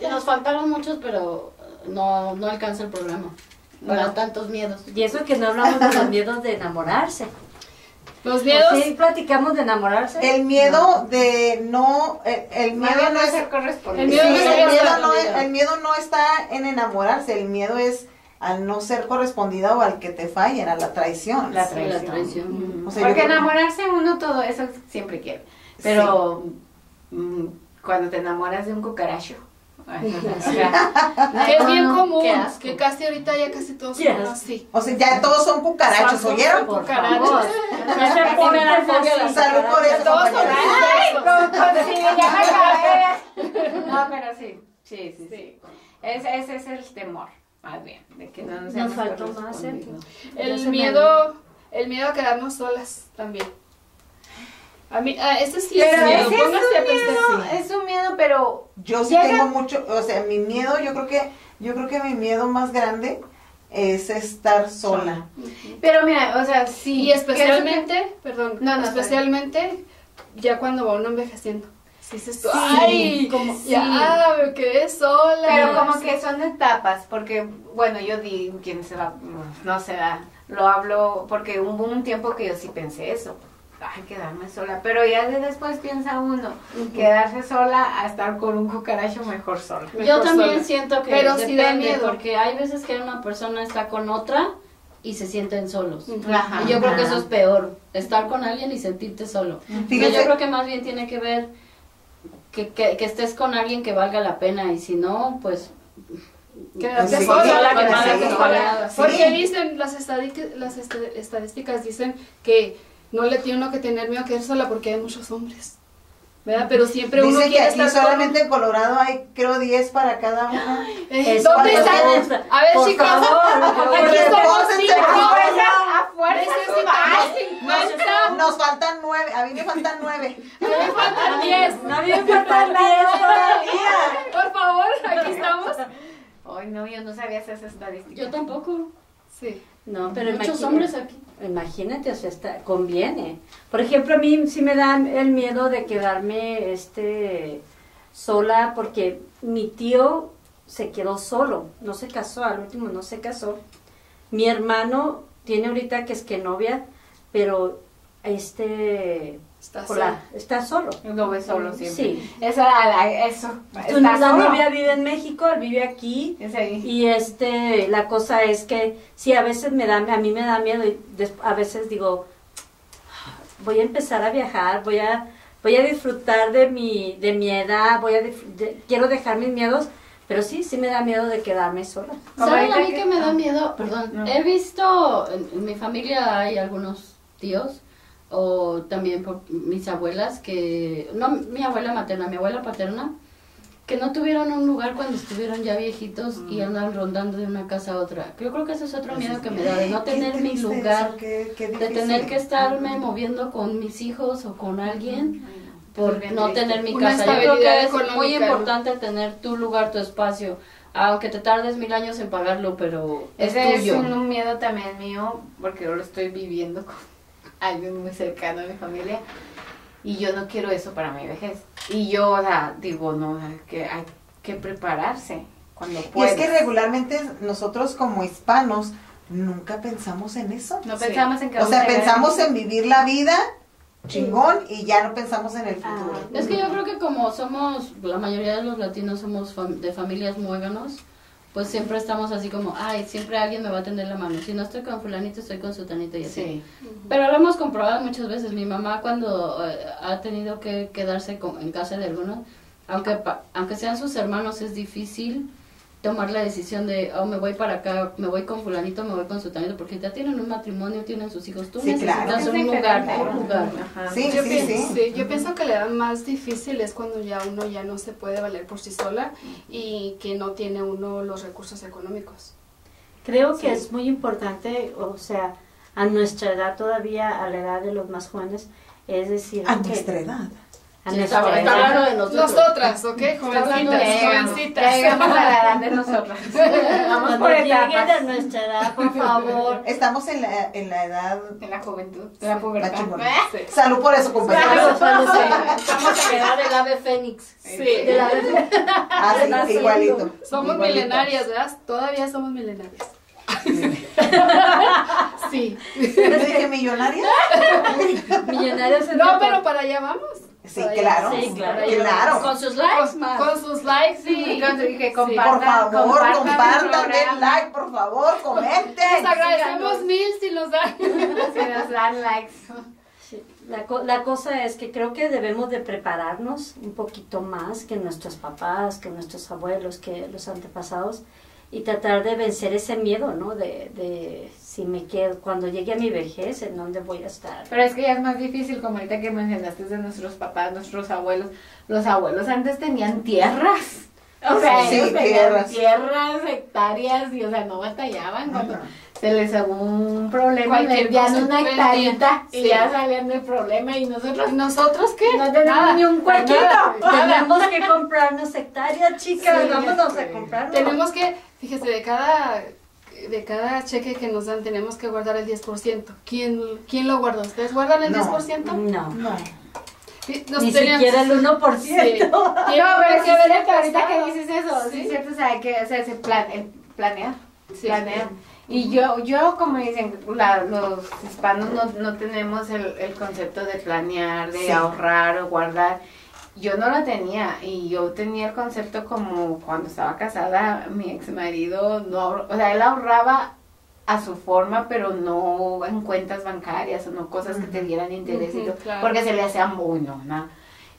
B: Nos faltaron muchos, pero no alcanza el programa. No da tantos miedos.
D: Y eso que no hablamos de los miedos de enamorarse.
C: Los miedos.
D: Sí, platicamos de enamorarse.
E: El miedo de no, el miedo no es
A: ser correspondido.
E: el miedo no está en enamorarse, el miedo es al no ser correspondida o al que te fallen, a la traición.
A: La
B: Sí, la traición.
E: O sea,
A: Porque
E: yo creo-
A: enamorarse uno todo eso siempre quiere. Pero cuando te enamoras de un cucaracho.
C: Que es bien común,
B: qué asco.
C: que casi ahorita ya casi todos
D: Qué
C: son
D: asco.
C: así.
E: O sea, ya todos son cucarachos,
C: Son
E: ¿oyeron?
C: cucarachos.
D: Ya se ponen a fobia.
E: Salud por eso,
C: Todos son
E: compañeros.
A: Sí, ya me acabé. No, pero sí. Ese es el temor, más bien, de que no
D: Nos faltó más,
C: El miedo a quedarnos solas también. A mí, ese sí es
A: Pero
C: miedo.
A: ese
C: Póngase a pensar.
A: es un miedo, pero
E: Yo sí
A: llega-
E: tengo mucho, o sea, mi miedo, yo creo que mi miedo más grande es estar sola.
A: Pero mira, o sea, sí.
C: Y especialmente, perdón,
A: No,
C: especialmente ya cuando va uno envejeciendo. Sí, dices tú,
A: Sí,
C: ay,
A: como-
C: ya me quedé sola.
A: Pero como que son etapas, porque, bueno, yo di quién se va, no se va, lo hablo, porque hubo un tiempo que yo sí pensé eso, ay, quedarme sola, pero ya después piensa uno, quedarse sola a estar con un cucaracho mejor sola.
B: Yo también
C: sola.
B: siento que
C: Pero sí da
B: depende,
C: miedo.
B: porque hay veces que una persona está con otra y se sienten solos.
A: Ajá.
B: Y yo creo que eso es peor, estar con alguien y sentirte solo.
E: Fíjese-
B: Yo creo que más bien tiene que ver que estés con alguien que valga la pena y si no, pues...
C: Quédate
E: Sí,
C: sola,
E: sí,
C: quédate
E: sí.
C: sola.
E: Sí.
C: Porque dicen, las estadísticas dicen que no le tiene uno que tener miedo a quedar sola porque hay muchos hombres, ¿verdad? Pero siempre uno
E: Dice que
C: quiere
E: aquí
C: estar
E: solamente en Colorado hay, creo, 10 para cada una.
C: ¿Dónde
E: cuando
C: están?
E: quieres.
C: A ver,
D: Por
C: chicos,
D: favor,
C: aquí
E: porque
C: somos
E: pónganse
C: 5.
E: en
A: A fuerza,
C: Ese es
E: Nos faltan 9, a mí me faltan 9.
C: A mí me faltan 10.
D: No, a mí me faltan 10 todavía.
C: Por favor, aquí estamos.
A: Ay, no, yo no sabía esa estadística.
B: Yo tampoco.
C: Sí.
D: No, pero
B: Muchos
D: imagínate-
B: hombres aquí.
D: Imagínate, o sea, conviene. Por ejemplo, a mí sí me da el miedo de quedarme sola porque mi tío se quedó solo, no se casó, al último no se casó. Mi hermano tiene ahorita que es que novia, pero
C: Está
D: está solo.
A: Lo ves solo siempre.
D: Sí.
A: Eso.
D: La
A: Está solo.
D: novia vive en México, él vive aquí.
A: Es ahí.
D: Y la cosa es que sí, a veces a mí me da miedo y a veces digo, voy a empezar a viajar, voy a disfrutar de mi edad, quiero dejar mis miedos, pero sí me da miedo de quedarme sola.
B: ¿Saben a mí
A: ahorita
B: que me da miedo? Perdón.
A: No.
B: He visto, en mi familia hay algunos tíos, o también por mis abuelas, no mi abuela materna, mi abuela paterna, que no tuvieron un lugar cuando estuvieron ya viejitos y andan rondando de una casa a otra. Yo creo que ese es otro miedo que me da, de no tener mi lugar, de tener que estarme moviendo con mis hijos o con alguien por
A: bien
B: no
A: triste.
B: tener mi
C: Una
B: casa. Yo creo que
C: estabilidad
B: es muy
C: económica.
B: importante tener tu lugar, tu espacio, aunque te tardes 1000 años en pagarlo, pero es
A: Ese
B: tuyo.
A: es un miedo también mío, porque yo lo estoy viviendo con alguien muy cercano a mi familia, y yo no quiero eso para mi vejez. Y yo, o sea, digo, no, que hay que prepararse cuando
E: Y es
A: puedes.
E: que regularmente nosotros como hispanos nunca pensamos en eso.
A: No
C: Sí.
A: pensamos en que
E: O sea,
A: vamos a llegar
E: pensamos
A: a-
E: en vivir la vida chingón y ya no pensamos en el futuro.
B: Es que yo creo que como somos, la mayoría de los latinos somos de familias muéganos, pues siempre estamos así como, ay, siempre alguien me va a tender la mano. Si no estoy con fulanito, estoy con sutanito y así.
A: Sí.
B: Pero lo hemos comprobado muchas veces. Mi mamá cuando ha tenido que quedarse en casa de algunos, aunque sean sus hermanos, es difícil tomar la decisión de, oh, me voy para acá, me voy con fulanito, me voy con sutanito, porque ya tienen un matrimonio, tienen sus hijos. Tú
E: Sí,
B: necesitas
E: claro.
B: un
A: Es
B: lugar,
A: diferente.
B: un lugar.
A: Ajá.
E: Sí,
C: Yo
E: sí,
C: pienso,
E: sí.
C: yo pienso que la edad más difícil es cuando ya uno ya no se puede valer por sí sola y que no tiene uno los recursos económicos.
D: Creo que es muy importante, o sea, a nuestra edad todavía, a la edad de los más jóvenes, es decir,
E: A
D: que-
E: nuestra edad.
D: a
B: Sí,
D: nuestra
B: está
D: edad.
B: hablando de nosotros.
C: Nosotras, ¿ok?
B: hablando
C: Jovencitas,
B: de-
C: jovencitas.
A: Llegamos a la edad de nosotras. Vamos
D: Cuando
A: por
D: lleguen a
A: etapas.
D: nuestra edad, por favor.
E: Estamos en la edad
A: En la juventud, en la pubertad.
E: más chingona.
C: Sí.
E: Salud por eso, compañeros.
B: Estamos en la edad del ave fénix.
C: Sí.
B: Del ave
E: Ah, sí,
B: naciendo.
E: igualito.
C: Somos
E: Igualito.
C: milenarias, ¿verdad? Todavía somos milenarias. Sí.
E: ¿Yo dije millonaria?
D: Millonarios en
C: No,
D: el-
C: pero para allá vamos.
E: Sí,
C: Para allá
E: claro.
C: vamos.
D: Sí, claro.
E: Claro.
B: Con sus likes,
C: Con,
B: más.
C: con sus likes
A: Sí,
C: y
A: que
E: Por
A: compartan,
E: favor,
A: el
E: compartan, den
A: programa.
E: like, por favor, comenten.
C: les agradecemos 1000 si nos dan.
A: Si nos dan likes.
D: Sí, la cosa es que creo que debemos de prepararnos un poquito más que nuestros papás, que nuestros abuelos, que los antepasados, y tratar de vencer ese miedo, ¿no? De si me quedo, cuando llegue a mi vejez, ¿en dónde voy a estar?
A: Pero es que ya es más difícil, como ahorita que mencionaste de nuestros papás, nuestros abuelos. Los abuelos antes tenían tierras. O sea,
E: Sí,
A: ellos tenían
E: tierras.
A: tierras, hectáreas, y o sea, no batallaban cuando
E: Ajá.
A: se les hubo un problema y
C: Cualquier
A: vendían
C: cosa
A: una
C: que
A: hectarita y
C: Sí.
A: ya salían del problema, y nosotros
C: ¿Nosotros qué?
A: no tenemos
C: Nada.
A: ni un cuartito.
D: Tenemos que comprarnos hectáreas, chicas,
C: Sí,
D: vámonos
A: ya
D: a
A: sé.
D: comprarnos.
C: Tenemos que, fíjese, de cada cheque que nos dan tenemos que guardar el 10%. ¿Quién lo guarda? ¿Ustedes guardan el
E: No.
C: 10%?
D: No,
E: No.
C: Sí,
D: ni siquiera el 1%.
C: Sí.
A: No, pero es que
C: ver
A: ahorita que dices eso, sí,
C: Sí.
A: es cierto, o sea, que o sea, se planear.
C: Sí.
A: Planear. Y yo como dicen, los hispanos no tenemos el concepto de planear, de
E: Sí.
A: ahorrar o guardar. Yo no lo tenía, y yo tenía el concepto como cuando estaba casada, mi ex marido no, o sea, él ahorraba a su forma, pero no en cuentas bancarias o no cosas que te dieran interés, y
C: Ujú,
A: todo,
C: claro.
A: porque se le hacía muy ¿no?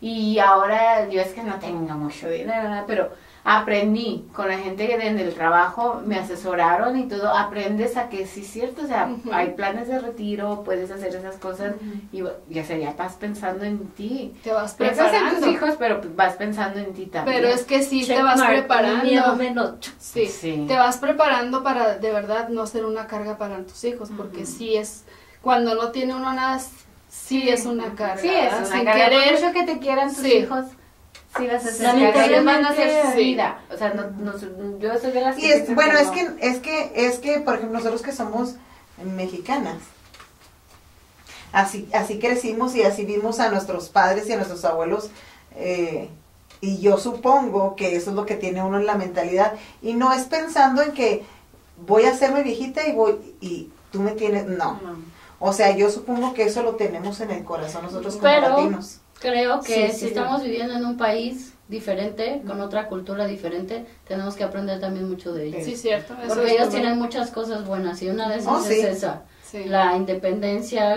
A: Y ahora yo es que no tengo mucho dinero, ¿no? Pero aprendí con la gente que en el trabajo me asesoraron y todo, aprendes a que sí es cierto, o sea,
C: Ujú.
A: hay planes de retiro, puedes hacer esas cosas, y ya sería, vas pensando en ti.
C: Te vas
A: Piensas en
C: preparando.
A: tus hijos, pero vas pensando en ti también.
C: Pero es que sí
D: Check
C: te vas
D: mark,
C: preparando.
D: miedo menos.
C: Sí,
A: Sí.
C: te vas preparando para de verdad no ser una carga para tus hijos, porque sí es cuando no tiene uno nada, sí es una carga.
A: Sí, es una
C: sin
A: carga.
C: querer.
A: Por mucho que te quieran tus
C: Sí.
A: hijos, sí vas a hacer
D: Lamentablemente,
A: carga. Ellos van a hacer su
C: sí.
A: vida. O sea, yo soy de las
E: Y es,
A: piensan
E: bueno,
A: no.
E: es que, por ejemplo, nosotros que somos mexicanas, así crecimos y así vimos a nuestros padres y a nuestros abuelos, y yo supongo que eso es lo que tiene uno en la mentalidad, y no es pensando en que voy a hacerme viejita y tú me tienes, no. O sea, yo supongo que eso lo tenemos en el corazón nosotros como
B: Pero
E: latinos.
B: creo que
D: Sí,
B: si
D: sí.
B: estamos viviendo en un país diferente, con otra cultura diferente, tenemos que aprender también mucho de ellos.
C: Sí, cierto. eso
B: Porque
C: es
B: ellos
C: correcto.
B: tienen muchas cosas buenas y una de esas
E: Oh, sí.
B: es esa.
C: Sí.
B: La independencia,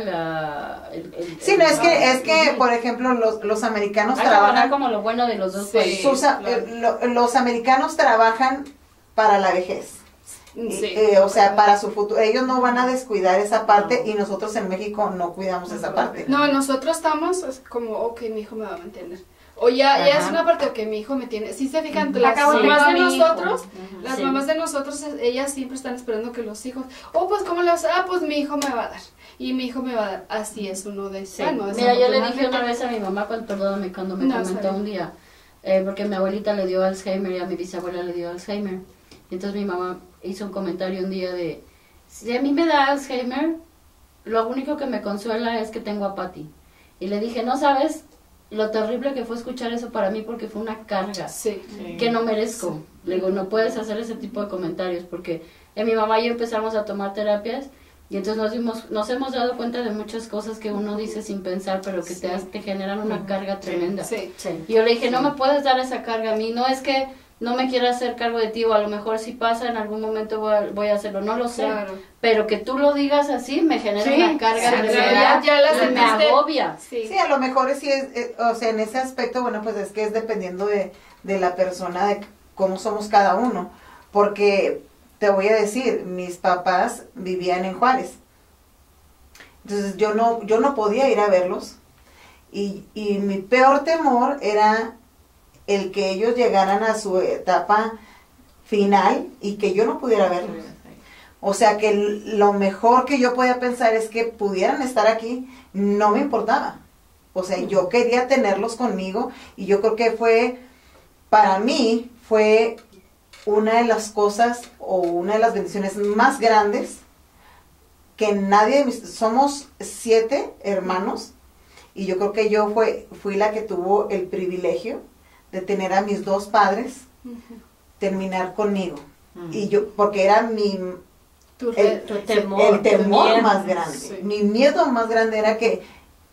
E: Sí, no, es que por ejemplo, los americanos
B: hay que agarrar
E: trabajan,
B: como lo bueno de los dos
C: Sí.
B: países.
E: los americanos trabajan para la vejez.
C: Sí.
E: O sea, para su futuro. Ellos no van a descuidar esa parte y nosotros en México no cuidamos esa parte.
C: No, nosotros estamos es como, ok, mi hijo me va a mantener. O ya es
E: Ajá.
C: una parte, ok, mi hijo me tiene. Si se fijan,
A: La
C: las
A: acabo de
C: mamás de
A: tener a mi hijo.
C: nosotros,
A: Ujú.
C: las
B: Sí.
C: mamás de nosotros, ellas siempre están esperando que los hijos, pues, ¿cómo le vas a pues mi hijo me va a dar. Y mi hijo me va a dar. Así es uno de
B: Sí.
C: bueno,
B: Mira, yo le dije
C: desafortunadamente-
B: una vez a mi mamá, perdóname, cuando me
C: No,
B: comentó
C: está bien.
B: un día, porque mi abuelita le dio Alzheimer y a mi bisabuela le dio Alzheimer. Y entonces mi mamá hizo un comentario un día de, si a mí me da Alzheimer, lo único que me consuela es que tengo a Patty. Y le dije, no sabes lo terrible que fue escuchar eso para mí porque fue una carga
C: Sí.
B: que no merezco. Le digo, no puedes hacer ese tipo de comentarios porque mi mamá y yo empezamos a tomar terapias y entonces nos hemos dado cuenta de muchas cosas que uno dice sin pensar, pero que te generan una carga tremenda.
C: Sí.
D: Sí.
B: Y yo le dije, no me puedes dar esa carga a mí, no es que no me quiera hacer cargo de ti o a lo mejor si pasa en algún momento voy a hacerlo, no lo sé.
C: Claro.
B: Pero que tú lo digas así me genera
A: Sí,
B: una carga
A: sí,
B: de
A: ya-
B: verdad
C: ya la
B: y me
C: sentiste.
B: agobia.
C: Sí.
E: Sí, a lo mejor sí o sea, en ese aspecto, bueno, pues es que es dependiendo de la persona, de cómo somos cada uno. Porque te voy a decir, mis papás vivían en Juárez. Entonces yo no podía ir a verlos. Y mi peor temor era el que ellos llegaran a su etapa final y que yo no pudiera verlos. O sea que lo mejor que yo podía pensar es que pudieran estar aquí, no me importaba. O sea, yo quería tenerlos conmigo y yo creo que para mí fue una de las cosas o una de las bendiciones más grandes que somos 7 hermanos y yo creo que yo fui la que tuvo el privilegio de tener a mis 2 padres terminar conmigo. Y yo, porque era
C: Tu
E: el
D: temor,
E: el temor
D: tu miedo.
E: más grande.
C: Sí.
E: Mi miedo más grande era que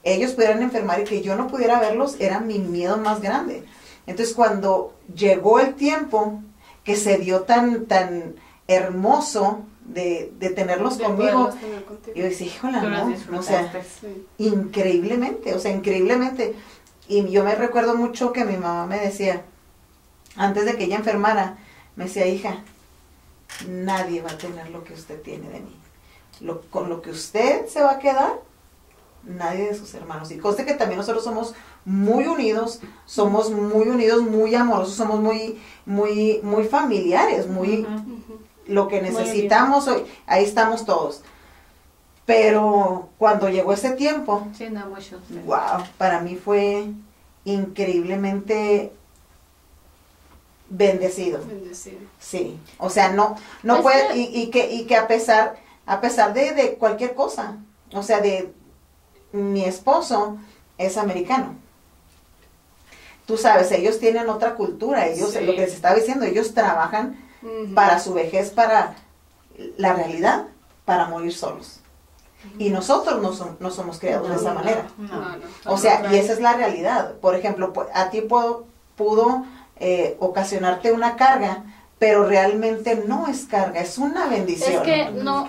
E: ellos pudieran enfermar y que yo no pudiera verlos, era mi miedo más grande. Entonces cuando llegó el tiempo que se dio tan hermoso de tenerlos conmigo, yo decía, híjole,
A: Tú las
E: no, o sea,
A: disfrutaste.
C: Sí.
E: increíblemente. Y yo me recuerdo mucho que mi mamá me decía, antes de que ella enfermara, me decía, hija, nadie va a tener lo que usted tiene de mí. Con lo que usted se va a quedar, nadie de sus hermanos. Y conste que también nosotros somos muy unidos, muy amorosos, somos muy familiares, lo que necesitamos hoy, ahí estamos todos. Pero cuando llegó ese tiempo,
A: Sí, no mucho. Sí.
E: wow, para mí fue increíblemente bendecido.
C: Bendecido.
E: Sí, o sea, no
B: Es
E: puede,
B: que-
E: y que a pesar de cualquier cosa, o sea, de mi esposo es americano. Tú sabes, ellos tienen otra cultura, ellos,
C: Sí.
E: lo que les estaba diciendo, ellos trabajan
C: Ujú.
E: para su vejez, para la realidad, para morir solos. Y nosotros no somos creados de esa manera.
C: No.
E: O sea, y esa es la realidad. Por ejemplo, a ti pudo ocasionarte una carga, pero realmente no es carga, es una bendición.
B: Es que no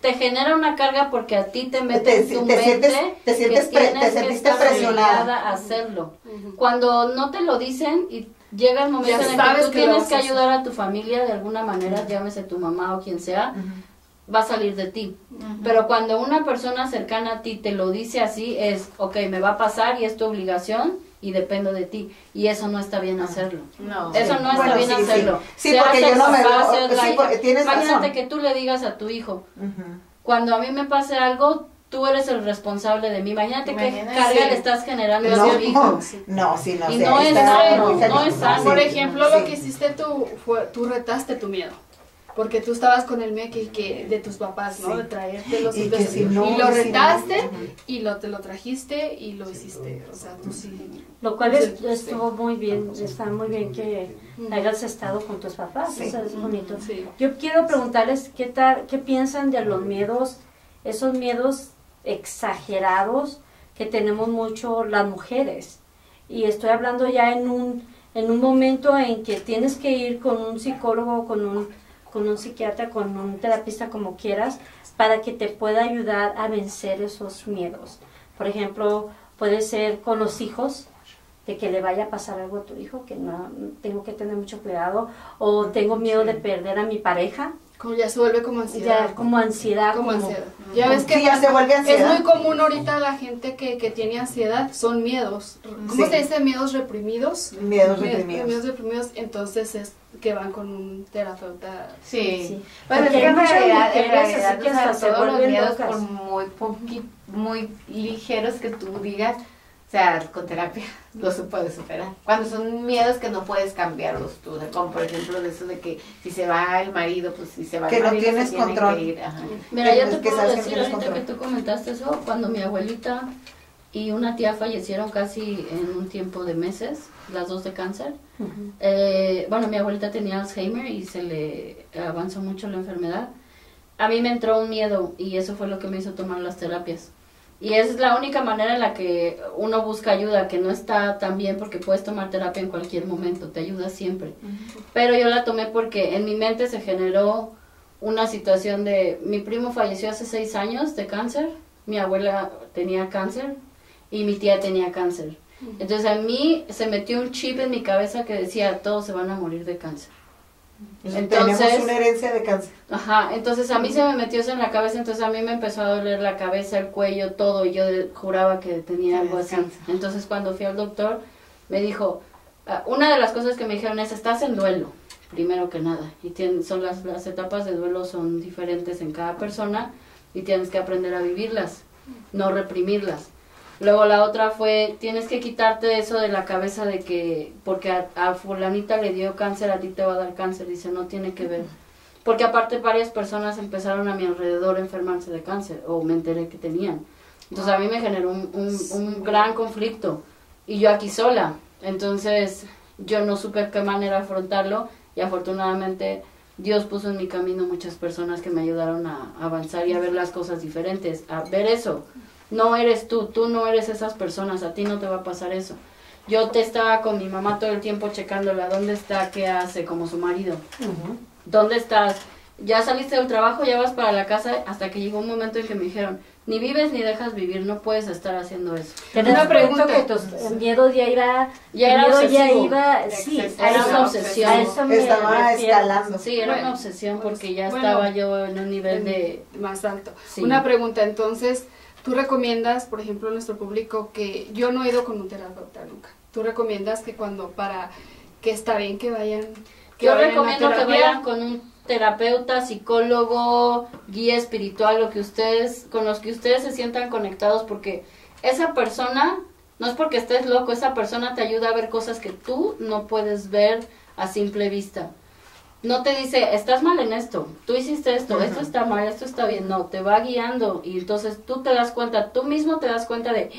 B: te genera una carga porque a ti te mete
E: Te-
B: en tu
E: te
B: mente
E: sientes- te
B: que
E: sientes
B: tienes
E: te
B: que
E: sentiste
B: estar
E: presionada.
B: obligada a hacerlo.
C: Ujú.
B: Cuando no te lo dicen y llega el momento
C: Ya
B: en el que
C: sabes
B: tú
C: que lo
B: tienes
C: vas
B: que
C: a hacer.
B: ayudar a tu familia de alguna manera, llámese tu mamá o quien sea, va a salir de ti. Pero cuando una persona cercana a ti te lo dice así, es, ok, me va a pasar y es tu obligación y dependo de ti. Y eso no está bien hacerlo.
A: No.
B: Eso no está
E: Bueno,
B: bien
E: sí, sí.
B: hacerlo.
E: Sí,
B: Seas
E: porque
B: el
E: yo no me
B: papá,
E: veo-
B: seas la
E: sí,
B: hija.
E: porque tienes
B: Imagínate
E: razón.
B: que tú le digas a tu hijo,
E: Ujú.
B: cuando a mí me pase algo, tú eres el responsable de mí. Imagínate qué
A: Imagínate,
B: carga
A: sí.
B: le estás generando a
E: No,
B: tu hijo.
E: no, sí, no
B: Y
E: sé,
B: no es
E: está
B: sano,
E: muy cañón.
B: no es sano.
C: Por
E: Sí,
C: ejemplo,
E: sí.
C: lo que hiciste tú, tú retaste tu miedo. Porque tú estabas con el miedo que de tus papás, ¿no?
E: Sí.
C: De traértelos.
E: Y
C: entonces,
E: que si no,
C: y lo
E: y si no,
C: retaste
E: ajá.
C: y te lo trajiste y lo hiciste. O sea, tú sí.
D: Lo cual
C: Sí.
D: estuvo muy bien, está muy bien que hayas estado con tus papás,
E: Sí.
D: o sea, es bonito.
C: Sí.
D: Yo quiero preguntarles qué piensan de los miedos, esos miedos exagerados que tenemos mucho las mujeres. Y estoy hablando ya en un momento en que tienes que ir con un psicólogo, con un psiquiatra, con un terapista, como quieras, para que te pueda ayudar a vencer esos miedos. Por ejemplo, puede ser con los hijos, de que le vaya a pasar algo a tu hijo, que no tengo que tener mucho cuidado, o tengo miedo de perder a mi pareja,
C: Como ya se vuelve como ansiedad.
D: ya como ansiedad.
C: Como ansiedad. Ya ves que
E: Sí, ya se vuelve
C: es
E: ansiedad.
C: muy común ahorita la gente que tiene ansiedad, son miedos. ¿Cómo
E: Sí.
C: se dice? Miedos reprimidos.
E: Miedos
C: Miedos
E: reprimidos.
C: reprimidos, entonces es que van con un terapeuta.
A: Sí.
D: Sí.
A: Bueno, es
D: Porque
A: que
D: hay
A: en
D: muchas
A: realidad,
D: mujeres así que
A: o sea,
D: hasta se
A: todos los
D: vuelven
A: miedos,
D: locas.
A: por muy ligeros que tú digas, o sea, con terapia los puedes superar. Cuando son miedos que no puedes cambiarlos tú, como por ejemplo de eso de que si se va el marido, pues si se va
E: Que
A: el
E: no
A: marido
E: tienes
A: se tiene
E: control.
A: que ir, ajá.
B: Mira, yo
E: Es
B: te
E: que
B: puedo
E: sabes que
B: decir
E: tienes
B: ahorita que
E: control.
B: tú comentaste eso, cuando mi abuelita y una tía fallecieron casi en un tiempo de meses, las dos de cáncer.
D: Ujú.
B: Bueno, mi abuelita tenía Alzheimer y se le avanzó mucho la enfermedad. A mí me entró un miedo y eso fue lo que me hizo tomar las terapias. Y es la única manera en la que uno busca ayuda, que no está tan bien porque puedes tomar terapia en cualquier momento, te ayuda siempre. Pero yo la tomé porque en mi mente se generó una situación de, mi primo falleció hace 6 años de cáncer, mi abuela tenía cáncer y mi tía tenía cáncer. Entonces a mí se metió un chip en mi cabeza que decía, todos se van a morir de cáncer.
E: Tenemos una herencia de cáncer.
B: Ajá, entonces a mí se me metió eso en la cabeza, entonces a mí me empezó a doler la cabeza, el cuello, todo, y yo juraba que tenía algo así.
A: Cáncer.
B: Entonces cuando fui al doctor, me dijo, una de las cosas que me dijeron es, estás en duelo, primero que nada, y son las etapas de duelo son diferentes en cada persona, y tienes que aprender a vivirlas, no reprimirlas. Luego la otra fue, tienes que quitarte eso de la cabeza de que, porque a fulanita le dio cáncer, a ti te va a dar cáncer. Dice, no tiene que ver. Porque aparte varias personas empezaron a mi alrededor a enfermarse de cáncer, o me enteré que tenían. Entonces a mí me generó un gran conflicto, y yo aquí sola. Entonces yo no supe qué manera afrontarlo, y afortunadamente Dios puso en mi camino muchas personas que me ayudaron a avanzar y a ver las cosas diferentes, a ver eso. No eres tú no eres esas personas, a ti no te va a pasar eso. Yo te estaba con mi mamá todo el tiempo checándola, ¿dónde está? ¿Qué hace? Como su marido.
D: Ujú.
B: ¿Dónde estás? Ya saliste del trabajo, ya vas para la casa, hasta que llegó un momento en que me dijeron, ni vives ni dejas vivir, no puedes estar haciendo eso.
D: Pero
C: Una
D: una pregunta
C: pregunta.
D: que tu miedo ya iba,
B: Ya
D: el
B: era
D: miedo ya
B: obsesivo.
D: iba, sí,
A: Excesivo.
B: Era
D: a
B: una
D: eso-
B: obsesión.
D: a eso me
E: Estaba
D: refiero.
E: escalando.
B: Sí, era
C: Bueno,
B: una obsesión porque ya
C: bueno,
B: estaba yo en un nivel de...
C: más alto.
B: Sí.
C: Una pregunta, entonces, ¿tú recomiendas, por ejemplo, a nuestro público que yo no he ido con un terapeuta nunca? ¿Tú recomiendas que que está bien que vayan?
B: Yo
C: vayan a
B: recomiendo que
C: terapia?
B: vayan con un terapeuta, psicólogo, guía espiritual, con los que ustedes se sientan conectados, porque esa persona, no es porque estés loco, esa persona te ayuda a ver cosas que tú no puedes ver a simple vista. No te dice, estás mal en esto, tú hiciste esto, esto está mal, esto está bien. No, te va guiando y entonces tú te das cuenta, tú mismo te das cuenta de,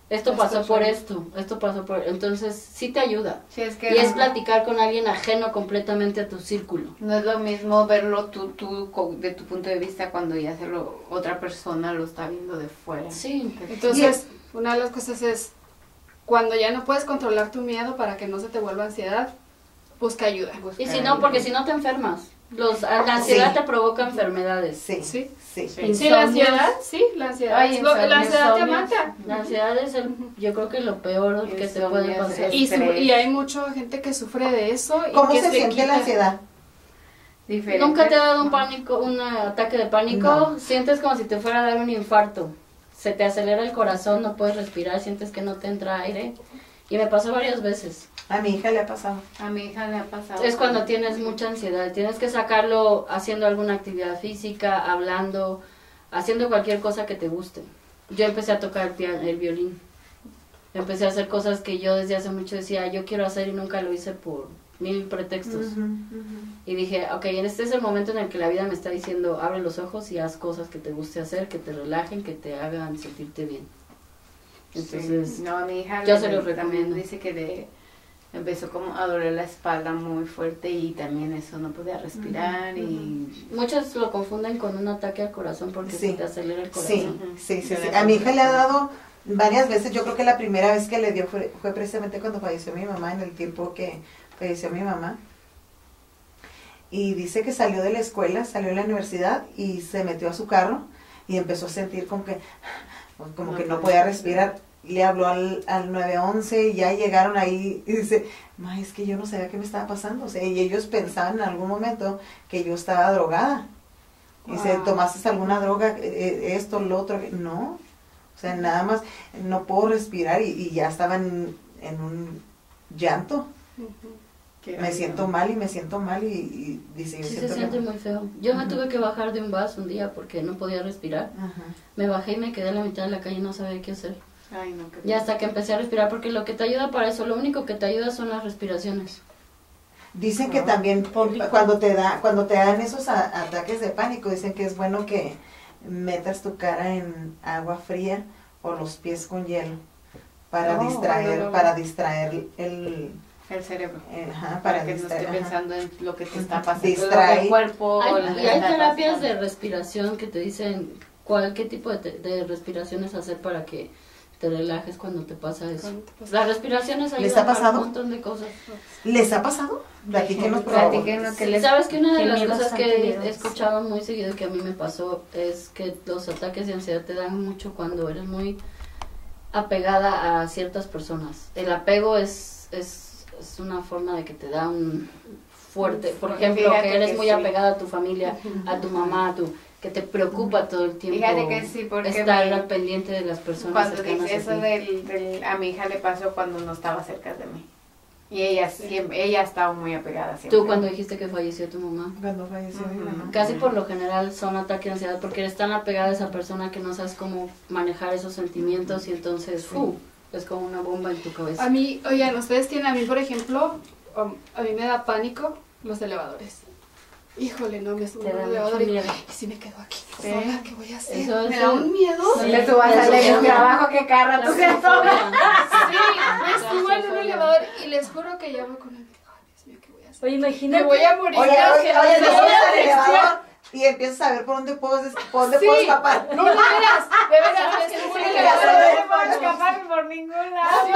B: esto pasó por esto pasó por... Entonces sí te ayuda.
A: Sí, es que
B: Y es platicar con alguien ajeno completamente a tu círculo.
A: no es lo mismo verlo tú de tu punto de vista cuando ya otra persona lo está viendo de fuera.
B: Sí.
C: Entonces, una de las cosas es, cuando ya no puedes controlar tu miedo para que no se te vuelva ansiedad, busca ayuda.
B: Y si no, porque si no te enfermas. La ansiedad
E: Sí.
B: te provoca enfermedades.
E: Sí,
C: Sí.
E: sí.
C: Sí, la ansiedad, sí, la ansiedad.
A: Ay,
C: la ansiedad te
A: insomnio.
C: mata.
B: La ansiedad es yo creo que lo peor que te puede
A: Insomnio,
B: pasar.
C: Y hay mucha gente que sufre de eso. Y
E: ¿Cómo
C: que
E: se siente
C: quita.
E: la ansiedad?
A: Diferente.
B: ¿Nunca te ha dado un ataque de pánico?
E: No.
B: Sientes como si te fuera a dar un infarto. Se te acelera el corazón, no puedes respirar, sientes que no te entra aire. Y me pasó varias veces.
E: A mi hija le ha pasado.
A: A mi hija le ha pasado.
B: Es cuando tienes mucha ansiedad. Tienes que sacarlo haciendo alguna actividad física, hablando, haciendo cualquier cosa que te guste. Yo empecé a tocar el violín. Empecé a hacer cosas que yo desde hace mucho decía, yo quiero hacer y nunca lo hice por 1000 pretextos. Y dije, ok, este es el momento en el que la vida me está diciendo, abre los ojos y haz cosas que te guste hacer, que te relajen, que te hagan sentirte bien. Entonces,
A: sí. No, a mi hija
B: yo se los
A: también
B: recomiendo.
A: dice que empezó como a doler la espalda muy fuerte y también eso, no podía respirar y...
B: Muchos lo confunden con un ataque al corazón porque
E: Sí.
B: se te acelera el
E: Sí,
B: corazón.
E: sí. A mi hija le ha dado varias veces, yo creo que la primera vez que le dio fue precisamente cuando falleció mi mamá, en el tiempo que falleció mi mamá. Y dice que salió de la escuela, salió de la universidad y se metió a su carro y empezó a sentir como que no podía respirar. Le habló al 911 y ya llegaron ahí y dice, ma, es que yo no sabía qué me estaba pasando. O sea, y ellos pensaban en algún momento que yo estaba drogada. Y dice, ¿tomaste alguna droga? Esto, lo otro. No. O sea, nada más, no puedo respirar y ya estaban en un llanto. Me siento mal y dice, yo
B: Sí, se
E: siento
B: siente
E: que...
B: muy feo. Yo me tuve que bajar de un bus un día porque no podía respirar.
E: Ajá.
B: Me bajé y me quedé a la mitad de la calle y no sabía qué hacer.
A: Ay, no, qué
B: Y hasta que empecé a respirar, porque lo que te ayuda para eso, lo único que te ayuda son las respiraciones.
E: Dicen que también cuando te dan esos ataques de pánico, dicen que es bueno que metas tu cara en agua fría o los pies con hielo para distraer el
A: cerebro.
E: para
A: que no esté
E: distraer,
A: pensando en lo que te está pasando.
E: Distrae.
A: El cuerpo.
B: Y hay terapias de respiración que te dicen qué tipo de respiraciones hacer para que te relajes cuando te pasa eso. Las respiraciones
E: ¿Les ha
B: ayudan para
E: pasado?
B: un montón de cosas.
E: ¿Les ha pasado? Platíquenos, por favor.
A: Platíquenos que les...
B: Sabes que una de
D: qué
B: las
D: miedos
B: cosas
D: han
B: que
D: tenido.
B: he escuchado muy seguido que a mí me pasó es que los ataques de ansiedad te dan mucho cuando eres muy apegada a ciertas personas. El apego es una forma de que te da un fuerte, por ejemplo,
A: Fíjate
B: que eres
A: que
B: muy
A: sí.
B: apegada a tu familia, a tu mamá, que te preocupa todo el tiempo.
A: Fíjate que sí, porque
B: estar al pendiente de las personas
A: cuando
B: cercanas
A: dice eso
B: a ti.
A: a mi hija le pasó cuando no estaba cerca de mí. Y ella siempre, ella estaba muy apegada siempre.
B: Tú cuando dijiste que falleció tu mamá.
E: Cuando falleció mi mamá.
B: Casi por lo general son ataques de ansiedad porque eres tan apegada a esa persona que no sabes cómo manejar esos sentimientos y entonces es como una bomba en tu cabeza.
C: A mí, oigan, ustedes tienen, a mí por ejemplo, a mí me da pánico los elevadores. Híjole, no, me subo
B: Te
C: a
B: da
C: un elevador
B: mucho
C: y
B: miedo.
C: si me quedo aquí
A: Sí.
C: sola, ¿qué voy a hacer?
B: Eso es
C: me da un miedo.
B: Sí.
A: No te subas
B: Eso
A: al
B: es un
A: trabajo que cada rato se toma.
C: Sí, me subo en un elevador y les juro que ya voy con el ay, Dios mío, ¿qué voy a hacer?
D: Oye, imagínate.
C: Me voy a morir.
E: Oye,
C: me
E: te
C: voy a
E: subes al
C: asfixiar.
E: elevador y empiezas a ver por dónde puedo escapar.
C: No, de veras, me subo en el elevador.
A: No puedo escapar por ningún lado.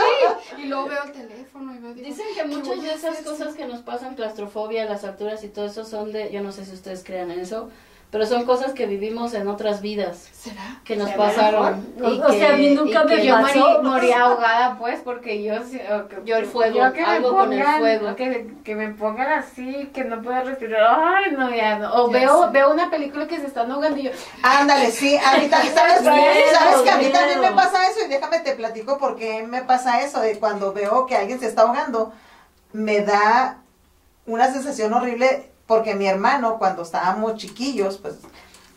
C: Sí, y luego veo el teléfono y veo, digo,
B: Dicen que
C: ¿qué
B: muchas
C: voy
B: de
C: a
B: esas
C: hacer?
B: cosas que nos pasan, claustrofobia, las alturas y todo eso son de, yo no sé si ustedes crean en eso, pero son cosas que vivimos en otras vidas,
C: ¿Será?
B: que nos
A: ¿Será?
B: pasaron.
D: O sea, a mí nunca me
A: Yo
D: pasó.
A: morí ahogada, pues, porque yo
B: Yo el fuego,
A: yo que me
B: algo con el
A: pongan-
B: fuego.
A: Que me pongan así, que no pueda respirar. Ay, no, ya no. O
C: Ya sé.
A: veo una película que se están ahogando y yo,
E: Ándale, sí, ahorita, ¿sabes
D: Miedo,
E: que a mí también me
D: miedo.
E: pasa eso? Y déjame te platico por qué me pasa eso, de cuando veo que alguien se está ahogando, me da una sensación horrible, porque mi hermano, cuando estábamos chiquillos, pues,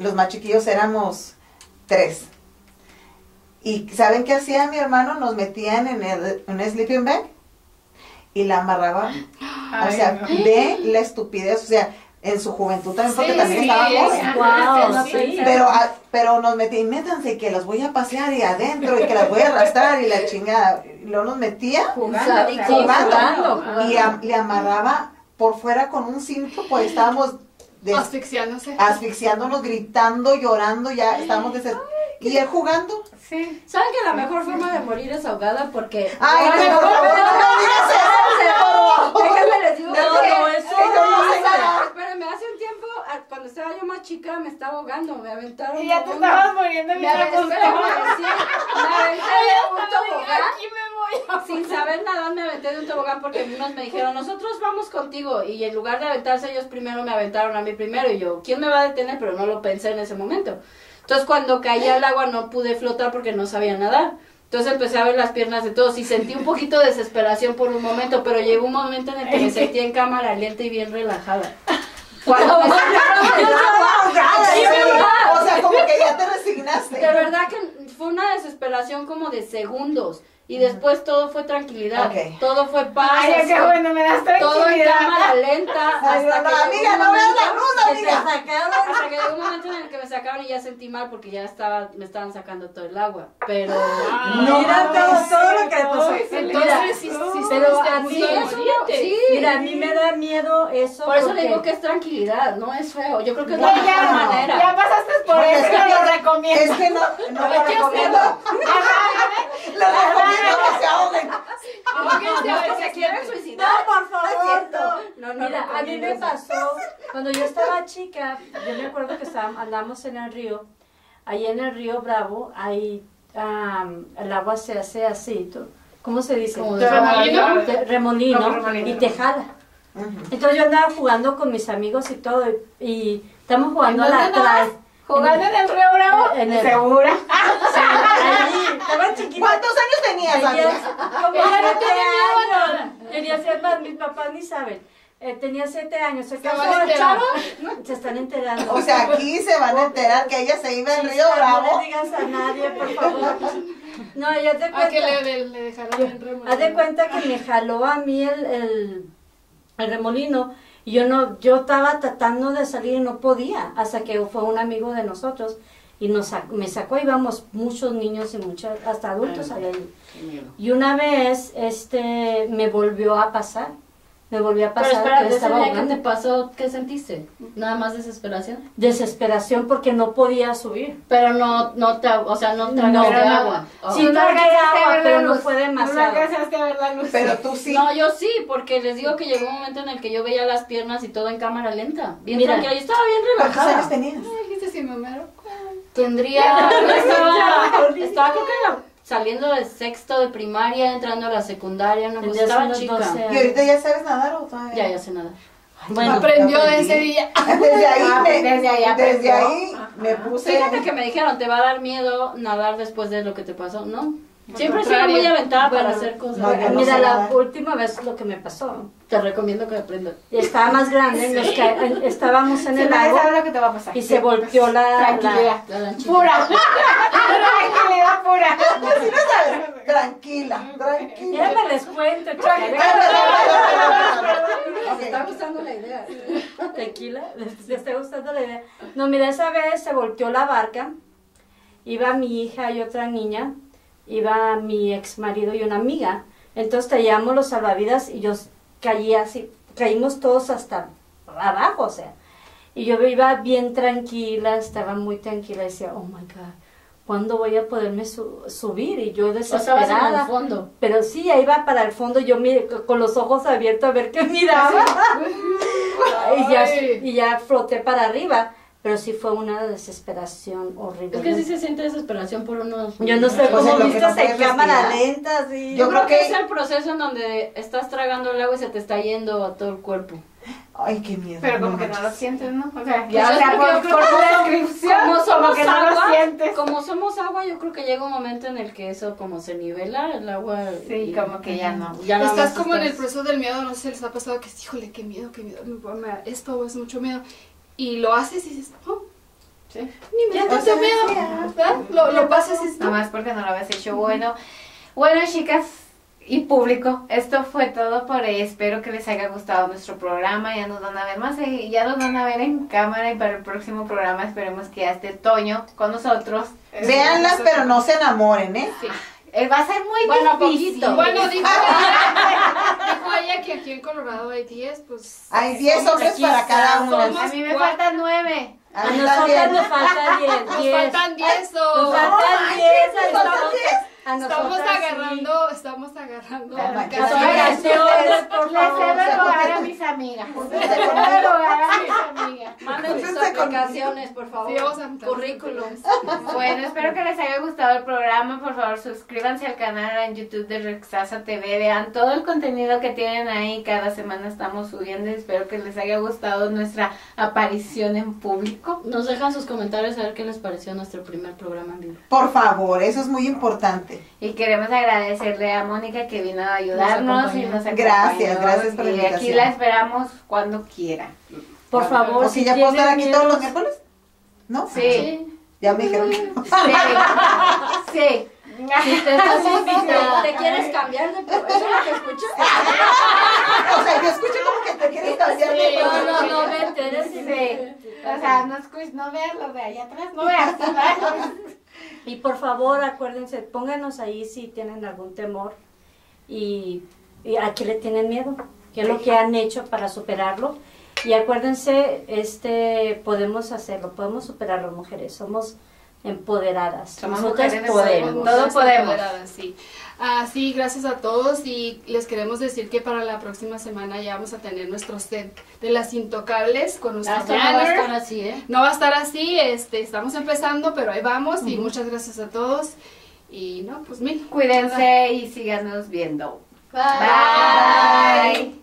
E: los más chiquillos éramos 3. ¿Y saben qué hacía mi hermano? Nos metían en un sleeping bag y la amarraba. O sea,
A: no.
E: ve la estupidez, o sea, en su juventud también, porque
C: Sí,
E: también
C: sí,
E: estaba
C: es-
E: joven.
D: Wow,
C: Sí,
D: sí.
E: Pero nos metí, métanse que las voy a pasear y adentro y que las voy a arrastrar y la chingada. Y luego nos metía
A: jugando.
B: Y
A: o sea,
B: jugando.
E: y le amarraba por fuera con un cinto, pues estábamos
C: Asfixiándose.
E: asfixiándonos, gritando, llorando, ya estábamos y él jugando.
A: Sí.
B: ¿Saben que la mejor forma de morir es ahogada? Porque...
E: Ay, no, por favor, no me digas eso, por favor.
B: Déjenme les digo
E: No,
B: por qué.
E: no, eso no se da.
B: Espérenme, hace un tiempo, cuando estaba yo más chica, me estaba ahogando, me aventaron.
A: Y ya te
B: una-
A: estabas muriendo
B: Me
A: bien
B: aventé, espérenme, sí, me aventé de un tobogán.
A: Aquí me voy.
B: Sin saber nadar me aventé de un tobogán porque unos me dijeron, nosotros vamos contigo. Y en lugar de aventarse ellos primero, me aventaron a mí primero. Y yo, ¿quién me va a detener? Pero no lo pensé en ese momento. Entonces cuando caí al agua no pude flotar porque no sabía nadar. Entonces empecé a ver las piernas de todos y sentí un poquito de desesperación por un momento, pero llegó un momento en el que me sentí en cámara lenta y bien relajada. Cuando me sacaron del agua,
E: O sea, como que ya te
B: desesperación como de segundos. Y después todo fue tranquilidad,
E: Ok.
B: todo fue paz.
A: Ay,
B: así,
A: qué bueno, me das
B: todo en
A: tranquilidad.
B: cámara lenta.
E: Ay,
B: Hasta
E: no,
B: que llegó
E: amiga,
B: un
E: no veas
B: momento
E: la luz,
B: que te
E: amiga.
B: sacaron, hasta que llegó un momento en el que me sacaron y ya sentí mal porque ya me estaban sacando todo el agua. Pero
E: No,
D: Mira todo lo que le pasó.
C: Entonces, sí,
D: pero a mí,
B: sí.
D: mira, a mí me da miedo eso.
B: Por eso le
D: porque-
B: digo que es tranquilidad, no es feo. Yo creo que es
A: Ya,
B: la mejor
A: ya,
B: manera.
A: ya pasaste por
E: Porque
A: eso,
E: es que-
A: lo recomiendo.
E: Es que no lo recomiendo. Lo recomiendo que se ahoguen.
B: Se quieren suicidar.
D: No, por favor,
B: No,
D: no.
B: no
D: Mira, a mí
B: recomiendo
D: me
B: eso.
D: pasó, cuando yo estaba chica, yo me acuerdo que andamos en el río, ahí en el río Bravo, ahí el agua se hace así, ¿cómo se dice?
B: Como
A: de remolino.
D: Remolino,
A: Como remolino.
D: y te jala. Entonces yo andaba jugando con mis amigos y todo, y estamos jugando a
A: ¿En
D: la
A: dónde andabas? ¿Jugando en el Río Bravo?
D: En el-
A: ¿Segura?
D: Ahí, estaba chiquita.
E: ¿Cuántos años tenías,
D: Tenía
E: amiga?
D: como
A: Ella no
D: 7
A: tiene miedo,
D: años. Tenía 7 años, mis papás ni saben. Tenía 7 años. ¿Se
C: van
D: casó
C: a
D: el
C: enterar.
D: chavo? Se están enterando.
E: O sea, aquí se van a enterar que ella se iba al Río
D: No
E: Bravo.
D: le digas a nadie, por favor. No, ya te
C: ¿A que
D: cuenta.
C: le dejaron en remolino?
D: Haz de cuenta que me jaló a mí el remolino. Y yo estaba tratando de salir y no podía. Hasta que fue un amigo de nosotros. Y me sacó, íbamos muchos niños y muchos, hasta adultos había ahí. Y una vez, me volvió a pasar. Me volvió a
B: Pero
D: pasar
B: espera,
D: que
B: de ese
D: estaba
B: día que
D: ahogando.
B: te pasó, ¿qué sentiste? ¿Nada más desesperación?
D: Desesperación porque no podía subir.
B: Pero no tragaste
D: No,
B: agua. Oh.
D: Sí,
A: No
D: tragué
A: alcanzaste a
D: agua,
A: ver
D: pero
A: la
D: no
A: luz.
D: fue
A: No
D: demasiado.
A: alcanzaste a ver la luz.
E: Pero tú sí.
B: No, yo sí, porque les digo que llegó un momento en el que yo veía las piernas y todo en cámara lenta. Bien
D: Mira.
B: tranquila, yo estaba bien
E: ¿Cuántos años
B: relajada.
E: tenías?
C: Ay, dijiste si me mero.
B: Tendría, yo estaba creo que saliendo del sexto de primaria, entrando a la secundaria, no, pues
D: Tendrías
B: estaba
D: unos
B: chica.
D: 12
E: ¿Y ahorita ya sabes nadar o todavía?
B: Ya sé nada.
D: Bueno,
C: Aprendió de
E: aprendí.
C: ese día.
E: Desde ahí,
A: desde ahí
E: desde
A: aprendió.
E: ahí me puse.
B: Fíjate que me dijeron, te va a dar miedo nadar después de lo que te pasó, ¿no? Siempre he sido
C: contrario.
B: muy aventada para
D: Bueno,
B: hacer cosas.
E: no, yo no
D: mira,
E: sé
D: la
E: nada.
D: última vez lo que me pasó,
B: Te recomiendo que aprendas.
D: estaba más grande, estábamos en
A: Si
D: el
A: no
D: lago
A: sabes lo que te va a pasar.
D: y se volteó
A: Tranquilidad.
B: La lanchita.
A: Pura. Tranquilidad pura.
E: Sí, no sabes. Tranquila, tranquila.
D: Ya me les cuento, chica.
B: Me
E: Ok.
B: está gustando la idea.
D: Tequila, les está gustando la idea. No, mira, esa vez se volteó la barca, iba mi hija y otra niña, iba mi ex marido y una amiga. Entonces traíamos los salvavidas y yo caí así, caímos todos hasta abajo, o sea. Y yo iba bien tranquila, estaba muy tranquila, decía, oh my God, ¿cuándo voy a poderme subir? Y yo
B: Estabas en el
D: desesperada.
B: fondo.
D: Pero sí, ahí va para el fondo, yo con los ojos abiertos a ver qué miraba. y ya floté para arriba, pero sí fue una desesperación horrible.
B: Es que sí se siente desesperación por unos...
D: Yo no sé
E: Pues
D: cómo
E: en lo que
D: viste
E: no
D: en
E: puedes
D: cámara
E: respirar.
D: lenta, así.
E: Yo creo que-
B: es el proceso en donde estás tragando el agua y se te está yendo a todo el cuerpo.
E: Ay, qué miedo.
A: Pero como
E: no
A: que no
E: manches.
A: lo sientes, ¿no? O sea,
B: Pues
A: ya, o
B: es
A: sea,
B: porque yo
A: por
B: creo
A: tu
B: que
A: descripción,
B: como
A: como
B: somos
A: que no lo
B: agua,
A: sientes.
B: como somos agua, yo creo que llega un momento en el que eso como se nivela, el agua...
A: Sí,
B: y-
A: como que ya no.
B: Ya nada
C: Estás
B: más
C: como en el
B: estás-
C: proceso del miedo, no sé si les ha pasado que, híjole, qué miedo, esto es mucho miedo. Y lo haces y dices, oh,
B: Sí.
C: ni me
E: Ya
C: da
E: te
C: tanto miedo,
E: decía.
C: ¿verdad? Lo pasas y dices,
A: Nada más porque no lo habías hecho. Bueno, chicas y público, esto fue todo por hoy. Espero que les haya gustado nuestro programa. Ya nos van a ver más, ya nos van a ver en cámara, y para el próximo programa esperemos que ya esté Toño con nosotros.
E: Véanlas, pero no se enamoren, ¿eh?
A: Va a ser muy
B: Bueno,
A: difícil.
B: poquito.
C: Bueno, dijo ella que aquí en Colorado hay 10, pues...
E: Hay 10 hombres
D: aquí
E: para cada
C: somos-
E: uno.
A: A mí me faltan 9.
E: A
D: A
E: mí
D: nosotros
E: también.
D: nos falta 10.
C: Nos faltan 10
D: Nos
C: o...
D: faltan 10. A
C: Estamos
D: nosotras
C: estamos agarrando
E: Oh my
C: la
E: God.
D: Obligaciones, por
A: Le
D: favor.
A: cedo el lugar a mis amigas. Le cedo el lugar a mis amigas.
B: Manden sus
E: Júntense conmigo.
B: aplicaciones, por favor.
C: Sí, vamos a juntar.
B: Currículums.
A: Bueno, espero que les haya gustado el programa. Por favor, suscríbanse al canal en YouTube de Rexasa TV. Vean todo el contenido que tienen ahí. Cada semana estamos subiendo. Espero que les haya gustado nuestra aparición en público.
B: Nos dejan sus comentarios a ver qué les pareció nuestro primer programa en vivo.
E: Por favor, eso es muy importante.
A: Y queremos agradecerle a Mónica que vino a ayudarnos y nos acompañó.
E: Gracias por la
A: Y aquí
E: invitación.
A: la esperamos cuando quiera.
D: Por favor,
E: ¿O si ya puedo estar
D: tienen
E: aquí
D: miedo,
E: todos los miércoles? ¿No?
A: Sí.
E: Ya me dijeron que no.
A: Sí. Sí.
B: Si te estás invitando, ¿te quieres cambiar de ¿eso es lo que escuchas?
E: O sea, yo escucho como que te quieres cambiar de
B: No, vete, eres
A: Sí. O sea, no veas lo de allá atrás, no veas.
D: Y por favor, acuérdense, pónganos ahí si tienen algún temor y a qué le tienen miedo, qué es lo que han hecho para superarlo. Y acuérdense, podemos hacerlo, podemos superarlo, mujeres, somos empoderadas.
A: Somos
D: Nosotras
A: mujeres
D: podemos.
A: Todo podemos.
C: Sí. Sí, gracias a todos y les queremos decir que para la próxima semana ya vamos a tener nuestro set de las intocables con nuestro
B: Esto no va a
C: banner.
B: estar así, ¿eh?
C: No va a estar así, estamos empezando, pero ahí vamos y muchas gracias a todos. Y no, pues mil.
A: Cuídense y síganos viendo.
B: Bye.
A: Bye.